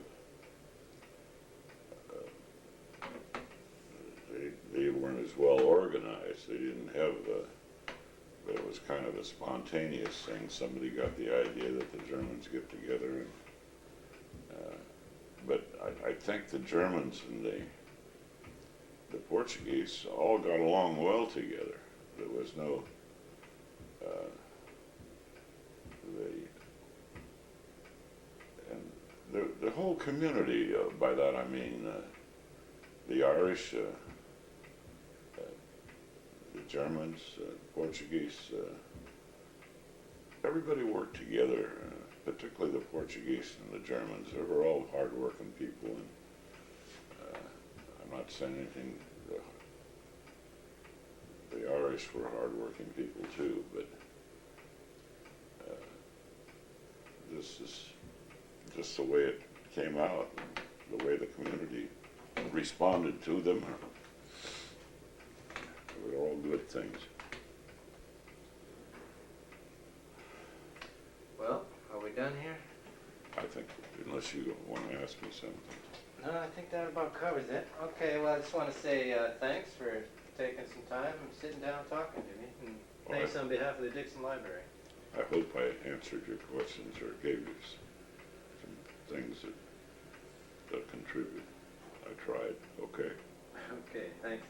they weren't as well organized. They didn't have, but it was kind of a spontaneous thing. Somebody got the idea that the Germans get together, and but I think the Germans and the Portuguese all got along well together. There was no, the whole community, by that I mean the Irish, the Germans, Portuguese, everybody worked together, particularly the Portuguese and the Germans. They were all hard-working people, and I'm not saying anything, the Irish were hard-working people too, but this is just the way it came out, the way the community responded to them. They were all good things. Well, are we done here? I think, unless you want to ask me something. No, I think that about covers it. Okay, well, I just want to say thanks for taking some time and sitting down and talking to me. And thanks on behalf of the Dixon Library. I hope I answered your questions or gave you some things that contribute. I tried. Okay. Okay, thanks.